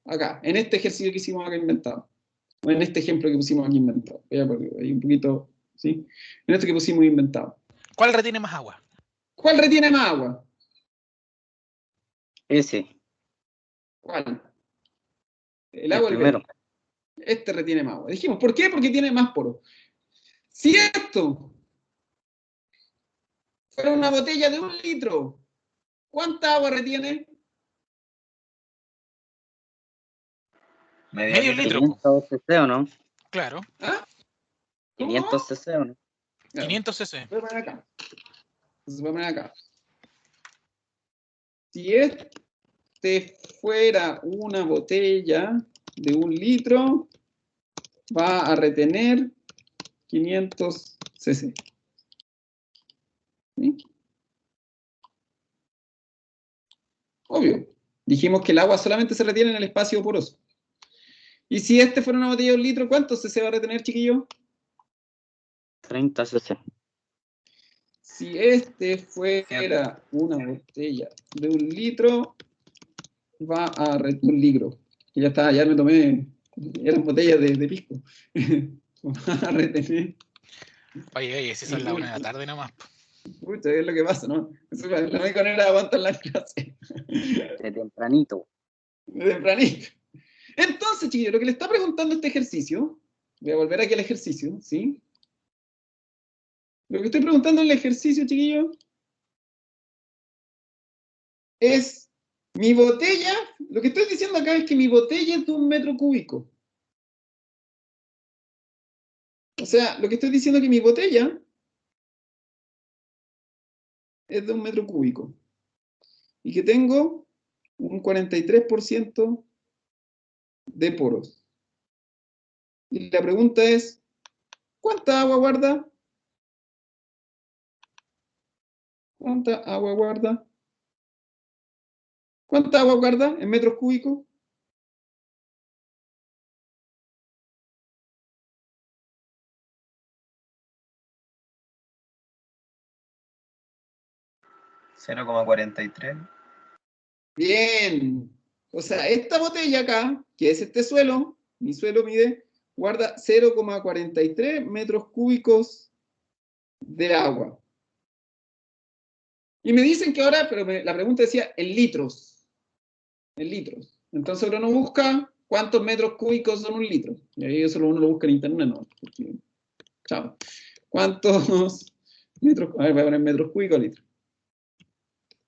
Acá, en este ejercicio que hicimos acá inventado. O en este ejemplo que pusimos aquí inventado. Voy a poner ahí un poquito, ¿sí? En esto que pusimos inventado. ¿cuál retiene más agua? ¿Cuál retiene más agua? Ese. ¿Cuál? El El agua del primero. verde. Este retiene más agua. Dijimos, ¿por qué? Porque tiene más poros. Si esto fuera una botella de 1 litro, ¿cuánta agua retiene? Medio litro. 500 cc o no. Claro, ¿Ah? 500 cc o no. Claro. 500 cc. Voy a poner acá. Entonces voy a poner acá. Si este fuera una botella de 1 litro, va a retener 500 cc. ¿Sí? Obvio. Dijimos que el agua solamente se retiene en el espacio poroso. Y si este fuera una botella de 1 litro, ¿cuántos cc va a retener, chiquillo? 30 cc. Si este fuera una botella de 1 litro, va a retener 1 litro. Y ya está, ya me tomé, eran botellas de pisco. Va a retener. Oye, si son las 1 de la tarde nomás. Po. Pucha, es lo que pasa, ¿no? Eso es la única manera de aguantar la clase. De tempranito. De tempranito. Entonces, chiquillos, lo que le está preguntando este ejercicio, voy a volver aquí al ejercicio, ¿sí? Lo que estoy preguntando en el ejercicio, chiquillos, es mi botella, lo que estoy diciendo acá es que mi botella es de 1 metro cúbico. O sea, lo que estoy diciendo es que mi botella es de 1 metro cúbico. Y que tengo un 43% de poros. Y la pregunta es, ¿cuánta agua guarda? ¿Cuánta agua guarda? ¿Cuánta agua guarda en metros cúbicos? $0,43. Bien. O sea, esta botella acá, que es este suelo, mi suelo mide, guarda 0,43 metros cúbicos de agua. Y me dicen que ahora, pero la pregunta decía en litros. En litros. Entonces uno busca cuántos metros cúbicos son 1 litro. Y ahí eso uno lo busca en internet, ¿no? Porque, chao. ¿Cuántos metros? A ver, voy a poner metros cúbicos a litro.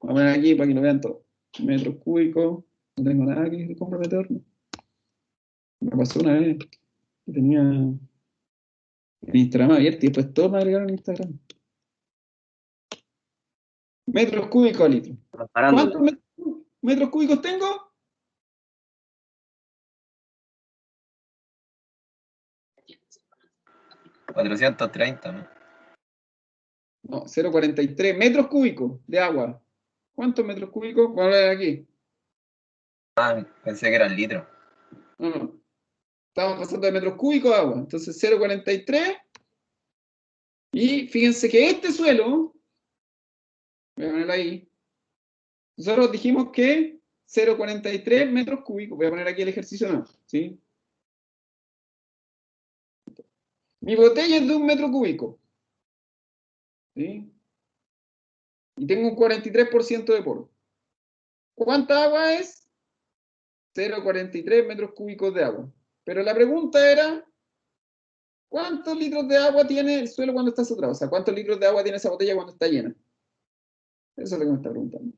Voy a poner aquí para que lo vean todo. Metros cúbicos. No tengo nada que comprometer. Me pasó una vez que tenía en Instagram abierto y después todo me agregaron en Instagram. Metros cúbicos a litro. ¿Cuántos metros cúbicos tengo? $430, ¿no? No, 0,43 metros cúbicos de agua. ¿Cuántos metros cúbicos? Vamos a ver aquí. Ah, pensé que eran litros. No. Estamos pasando de metros cúbicos de agua. Entonces 0,43. Y fíjense que este suelo, voy a ponerlo ahí. Nosotros dijimos que 0,43 metros cúbicos. Voy a poner aquí el ejercicio nuevo, ¿sí? Mi botella es de 1 metro cúbico. ¿Sí? Y tengo un 43% de poro. ¿Cuánta agua es? 0,43 metros cúbicos de agua. Pero la pregunta era, ¿cuántos litros de agua tiene el suelo cuando está saturado? O sea, ¿cuántos litros de agua tiene esa botella cuando está llena? Eso es lo que me está preguntando.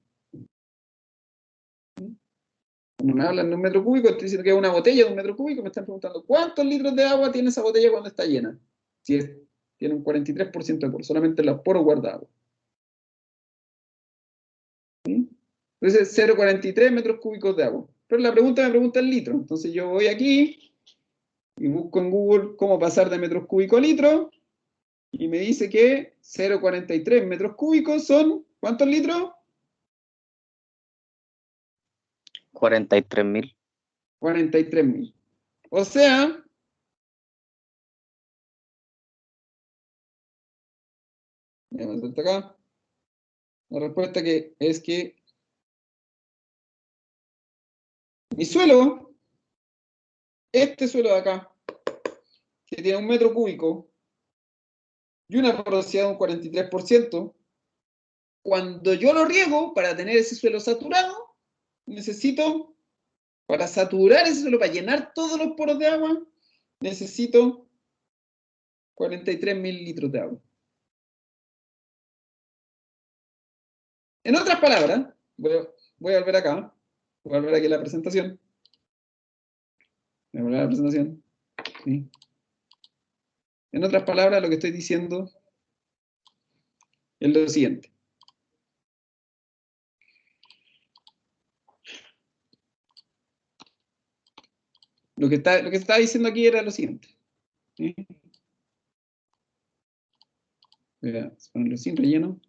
Cuando me hablan de 1 metro cúbico, estoy diciendo que es una botella de 1 metro cúbico, me están preguntando, ¿cuántos litros de agua tiene esa botella cuando está llena? Si tiene un 43% de poro, solamente los poros guarda agua. ¿Sí? Entonces, 0,43 metros cúbicos de agua. Pero la pregunta me pregunta el litro. Entonces yo voy aquí y busco en Google cómo pasar de metros cúbicos a litros. Y me dice que 0,43 metros cúbicos son, ¿cuántos litros? 43.000. 43.000. O sea, déjame hacerte acá. La respuesta es que mi suelo, este suelo de acá, que tiene 1 metro cúbico y una porosidad de un 43%, cuando yo lo riego para tener ese suelo saturado, necesito, para saturar ese suelo, para llenar todos los poros de agua, necesito 43.000 litros de agua. En otras palabras, voy a volver acá, voy a volver aquí a la presentación. Voy a volver a la presentación. ¿Sí? En otras palabras, lo que estoy diciendo es lo siguiente. Lo que estaba diciendo aquí era lo siguiente. ¿Sí? Voy a ponerlo sin relleno.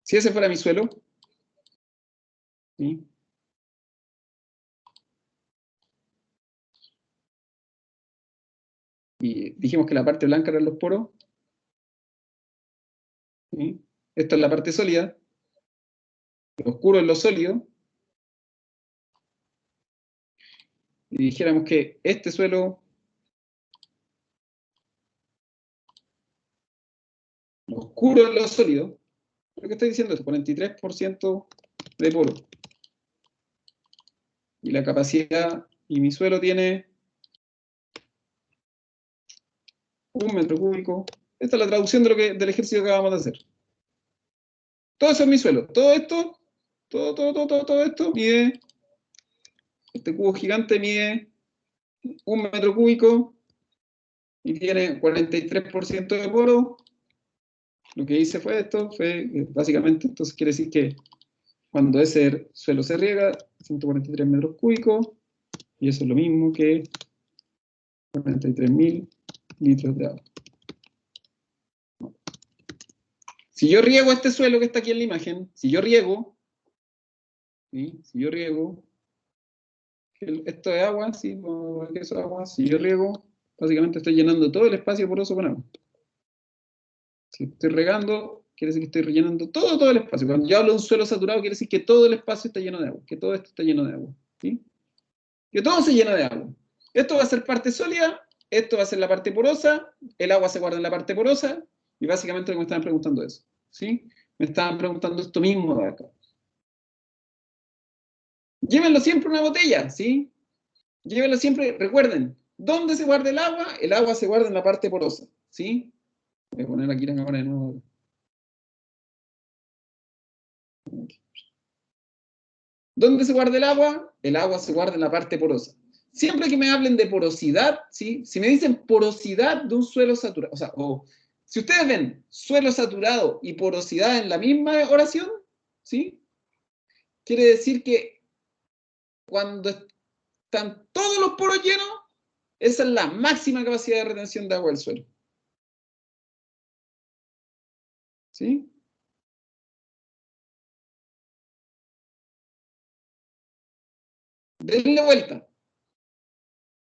Si ese fuera mi suelo, ¿sí? Y dijimos que la parte blanca eran los poros, ¿sí? Esto es la parte sólida, lo oscuro es lo sólido, y dijéramos que este suelo lo oscuro es lo sólido, lo que estoy diciendo es 43% de poro. Y la capacidad, y mi suelo tiene 1 metro cúbico. Esta es la traducción de del ejercicio que acabamos de hacer. Todo eso es mi suelo. Todo esto, todo esto mide, este cubo gigante mide 1 metro cúbico y tiene 43% de poro. Lo que hice fue esto, básicamente, entonces quiere decir que cuando ese suelo se riega, 143 metros cúbicos, y eso es lo mismo que 43.000 litros de agua. Si yo riego este suelo que está aquí en la imagen, si yo riego, ¿sí? Si yo riego, esto es agua, ¿sí? Eso es agua. Si yo riego, básicamente estoy llenando todo el espacio poroso con agua. Si estoy regando, quiere decir que estoy rellenando todo el espacio. Cuando yo hablo de un suelo saturado, quiere decir que todo el espacio está lleno de agua, que todo esto está lleno de agua, ¿sí? Que todo se llena de agua. Esto va a ser parte sólida, esto va a ser la parte porosa, el agua se guarda en la parte porosa, y básicamente lo que me estaban preguntando es eso, ¿sí? Me estaban preguntando esto mismo de acá. Llévenlo siempre en una botella, ¿sí? Llévenlo siempre, recuerden, ¿dónde se guarda el agua? El agua se guarda en la parte porosa, ¿sí? Voy a poner aquí la cámara de nuevo. ¿Dónde se guarda el agua? El agua se guarda en la parte porosa. Siempre que me hablen de porosidad, ¿sí? Si me dicen porosidad de un suelo saturado, o sea, si ustedes ven suelo saturado y porosidad en la misma oración, ¿sí? Quiere decir que cuando están todos los poros llenos, esa es la máxima capacidad de retención de agua del suelo. ¿Sí? Denle vuelta.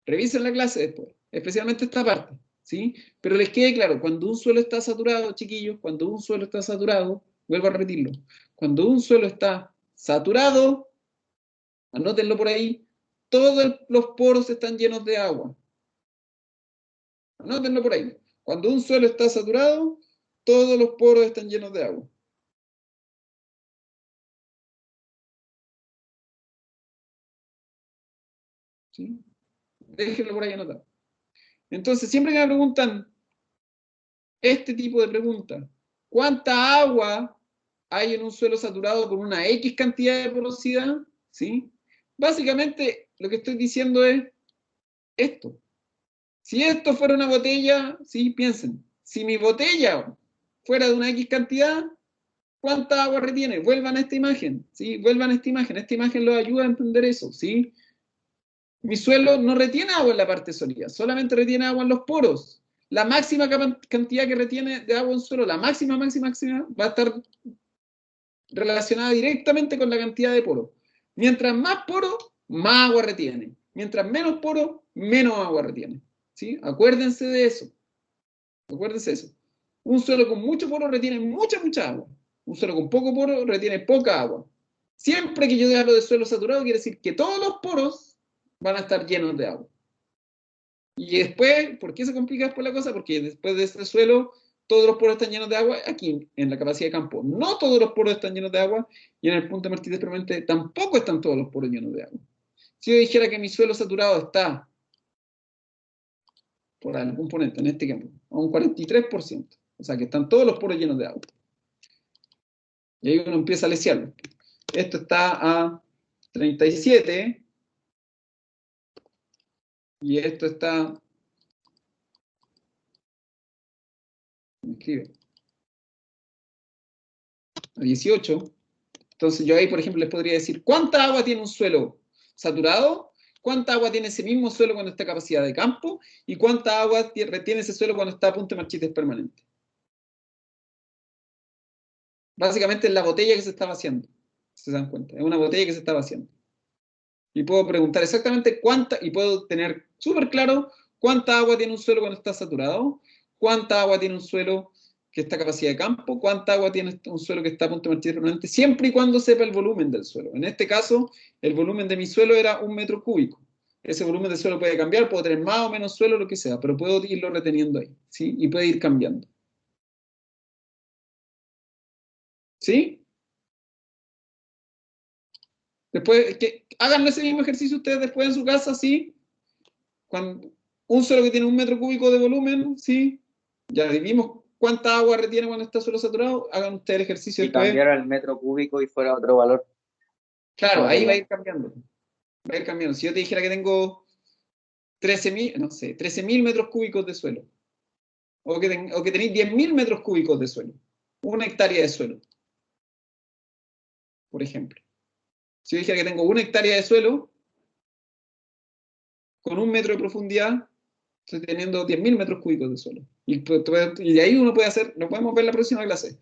Revisen la clase después, especialmente esta parte, ¿sí? Pero les quede claro, cuando un suelo está saturado, chiquillos, cuando un suelo está saturado, vuelvo a repetirlo, cuando un suelo está saturado, anótenlo por ahí, todos los poros están llenos de agua. Anótenlo por ahí. Cuando un suelo está saturado, todos los poros están llenos de agua. ¿Sí? Déjenlo por ahí anotado. Entonces, siempre que me preguntan este tipo de preguntas, ¿cuánta agua hay en un suelo saturado con una X cantidad de porosidad? ¿Sí? Básicamente, lo que estoy diciendo es esto. Si esto fuera una botella, ¿sí? Piensen, si mi botella fuera de una X cantidad, ¿cuánta agua retiene? Vuelvan a esta imagen, ¿sí? Vuelvan a esta imagen los ayuda a entender eso, ¿sí? Mi suelo no retiene agua en la parte sólida, solamente retiene agua en los poros. La máxima cantidad que retiene de agua en suelo, la máxima, va a estar relacionada directamente con la cantidad de poros. Mientras más poros, más agua retiene. Mientras menos poros, menos agua retiene. ¿Sí? Acuérdense de eso. Acuérdense de eso. Un suelo con mucho poro retiene mucha agua. Un suelo con poco poro retiene poca agua. Siempre que yo hablo de suelo saturado, quiere decir que todos los poros van a estar llenos de agua. Y después, ¿por qué se complica después la cosa? Porque después de este suelo, todos los poros están llenos de agua. Aquí, en la capacidad de campo, no todos los poros están llenos de agua. Y en el punto de Martínez permanente tampoco están todos los poros llenos de agua. Si yo dijera que mi suelo saturado está, por algún componente, en este ejemplo, a un 43%. O sea, que están todos los poros llenos de agua. Y ahí uno empieza a lesearlo. Esto está a 37. Y esto está... Me escribe. A 18. Entonces yo ahí, por ejemplo, les podría decir, ¿cuánta agua tiene un suelo saturado? ¿Cuánta agua tiene ese mismo suelo cuando está a capacidad de campo? ¿Y cuánta agua retiene ese suelo cuando está a punto de marchites permanente? Básicamente es la botella que se está vaciando. ¿Se dan cuenta? Es una botella que se está vaciando. Y puedo preguntar exactamente cuánta, y puedo tener súper claro cuánta agua tiene un suelo cuando está saturado, cuánta agua tiene un suelo que está a capacidad de campo, cuánta agua tiene un suelo que está a punto de marchitar permanente, siempre y cuando sepa el volumen del suelo. En este caso, el volumen de mi suelo era 1 metro cúbico. ese volumen de suelo puede cambiar, puedo tener más o menos suelo, lo que sea, pero puedo irlo reteniendo ahí, ¿sí? Y puede ir cambiando. ¿Sí? Después, háganlo ese mismo ejercicio ustedes después en su casa, ¿sí? Cuando un suelo que tiene 1 metro cúbico de volumen, ¿sí? Ya vimos cuánta agua retiene cuando está suelo saturado, hagan ustedes el ejercicio Si después. cambiara el metro cúbico y fuera otro valor. Claro, ¿Cómo ahí sería? va a ir cambiando. Va a ir cambiando. Si yo te dijera que tengo 13.000, no sé, 13.000 metros cúbicos de suelo, o que tenéis 10.000 metros cúbicos de suelo, 1 hectárea de suelo, por ejemplo. Si yo dijera que tengo 1 hectárea de suelo, con 1 metro de profundidad, estoy teniendo 10.000 metros cúbicos de suelo. Y de ahí uno puede hacer, lo podemos ver en la próxima clase.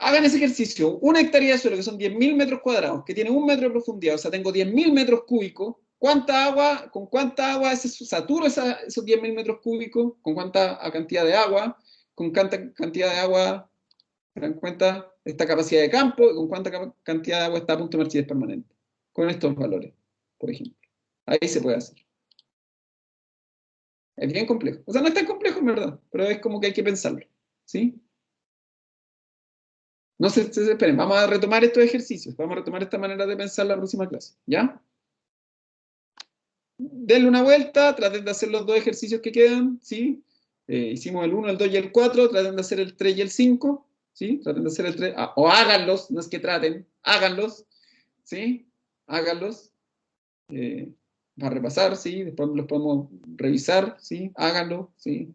Hagan ese ejercicio, 1 hectárea de suelo, que son 10.000 metros cuadrados, que tiene 1 metro de profundidad, o sea, tengo 10.000 metros cúbicos. ¿Con cuánta agua saturo esos 10.000 metros cúbicos? ¿Con cuánta cantidad de agua? ¿Con cuánta cantidad de agua, se dan cuenta, esta capacidad de campo? ¿Con cuánta cantidad de agua está a punto de marchidez permanente? Con estos valores, por ejemplo. Ahí se puede hacer. Es bien complejo. O sea, no es tan complejo en verdad, pero es como que hay que pensarlo. ¿Sí? No se esperen, vamos a retomar estos ejercicios, vamos a retomar esta manera de pensar la próxima clase, ¿ya? Denle una vuelta, traten de hacer los 2 ejercicios que quedan, ¿sí? Hicimos el 1, el 2 y el 4, traten de hacer el 3 y el 5, ¿sí? Traten de hacer el 3, o háganlos, no es que traten, háganlos, ¿sí? Háganlos, para repasar, ¿sí? Después los podemos revisar, ¿sí? Háganlo, ¿sí?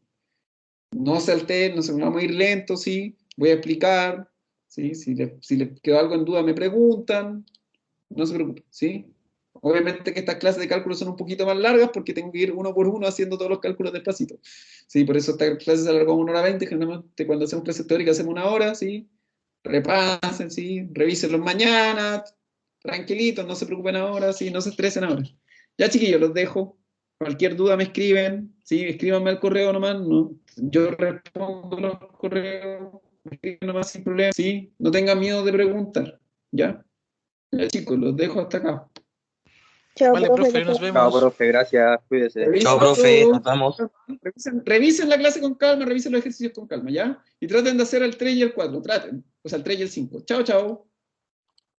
No salten, vamos a ir lento, ¿sí? Voy a explicar, ¿sí? Si les quedó algo en duda me preguntan, no se preocupen, ¿sí? Obviamente que estas clases de cálculo son un poquito más largas porque tengo que ir uno por uno haciendo todos los cálculos despacito, ¿sí? Por eso esta clase se alargó 1 hora 20, generalmente cuando hacemos clases teóricas hacemos 1 hora, ¿sí? Repasen, ¿sí? Revísenlos mañana, tranquilitos, no se preocupen ahora, ¿sí? No se estresen ahora. Ya, chiquillos, los dejo. Cualquier duda me escriben, ¿sí? Escríbanme al correo nomás, ¿no? Yo respondo los correos, me escriben nomás sin problema, ¿sí? No tengan miedo de preguntar, ¿ya? Ya, chicos, los dejo hasta acá. Chao, Vale, profe, profe, nos Chao, vemos. profe, gracias, cuídese. Revisen Chao, profe, todo. nos vemos. Revisen la clase con calma, revisen los ejercicios con calma, ¿ya? Y traten de hacer el 3 y el 4, traten. O sea, el 3 y el 5. Chao, chao.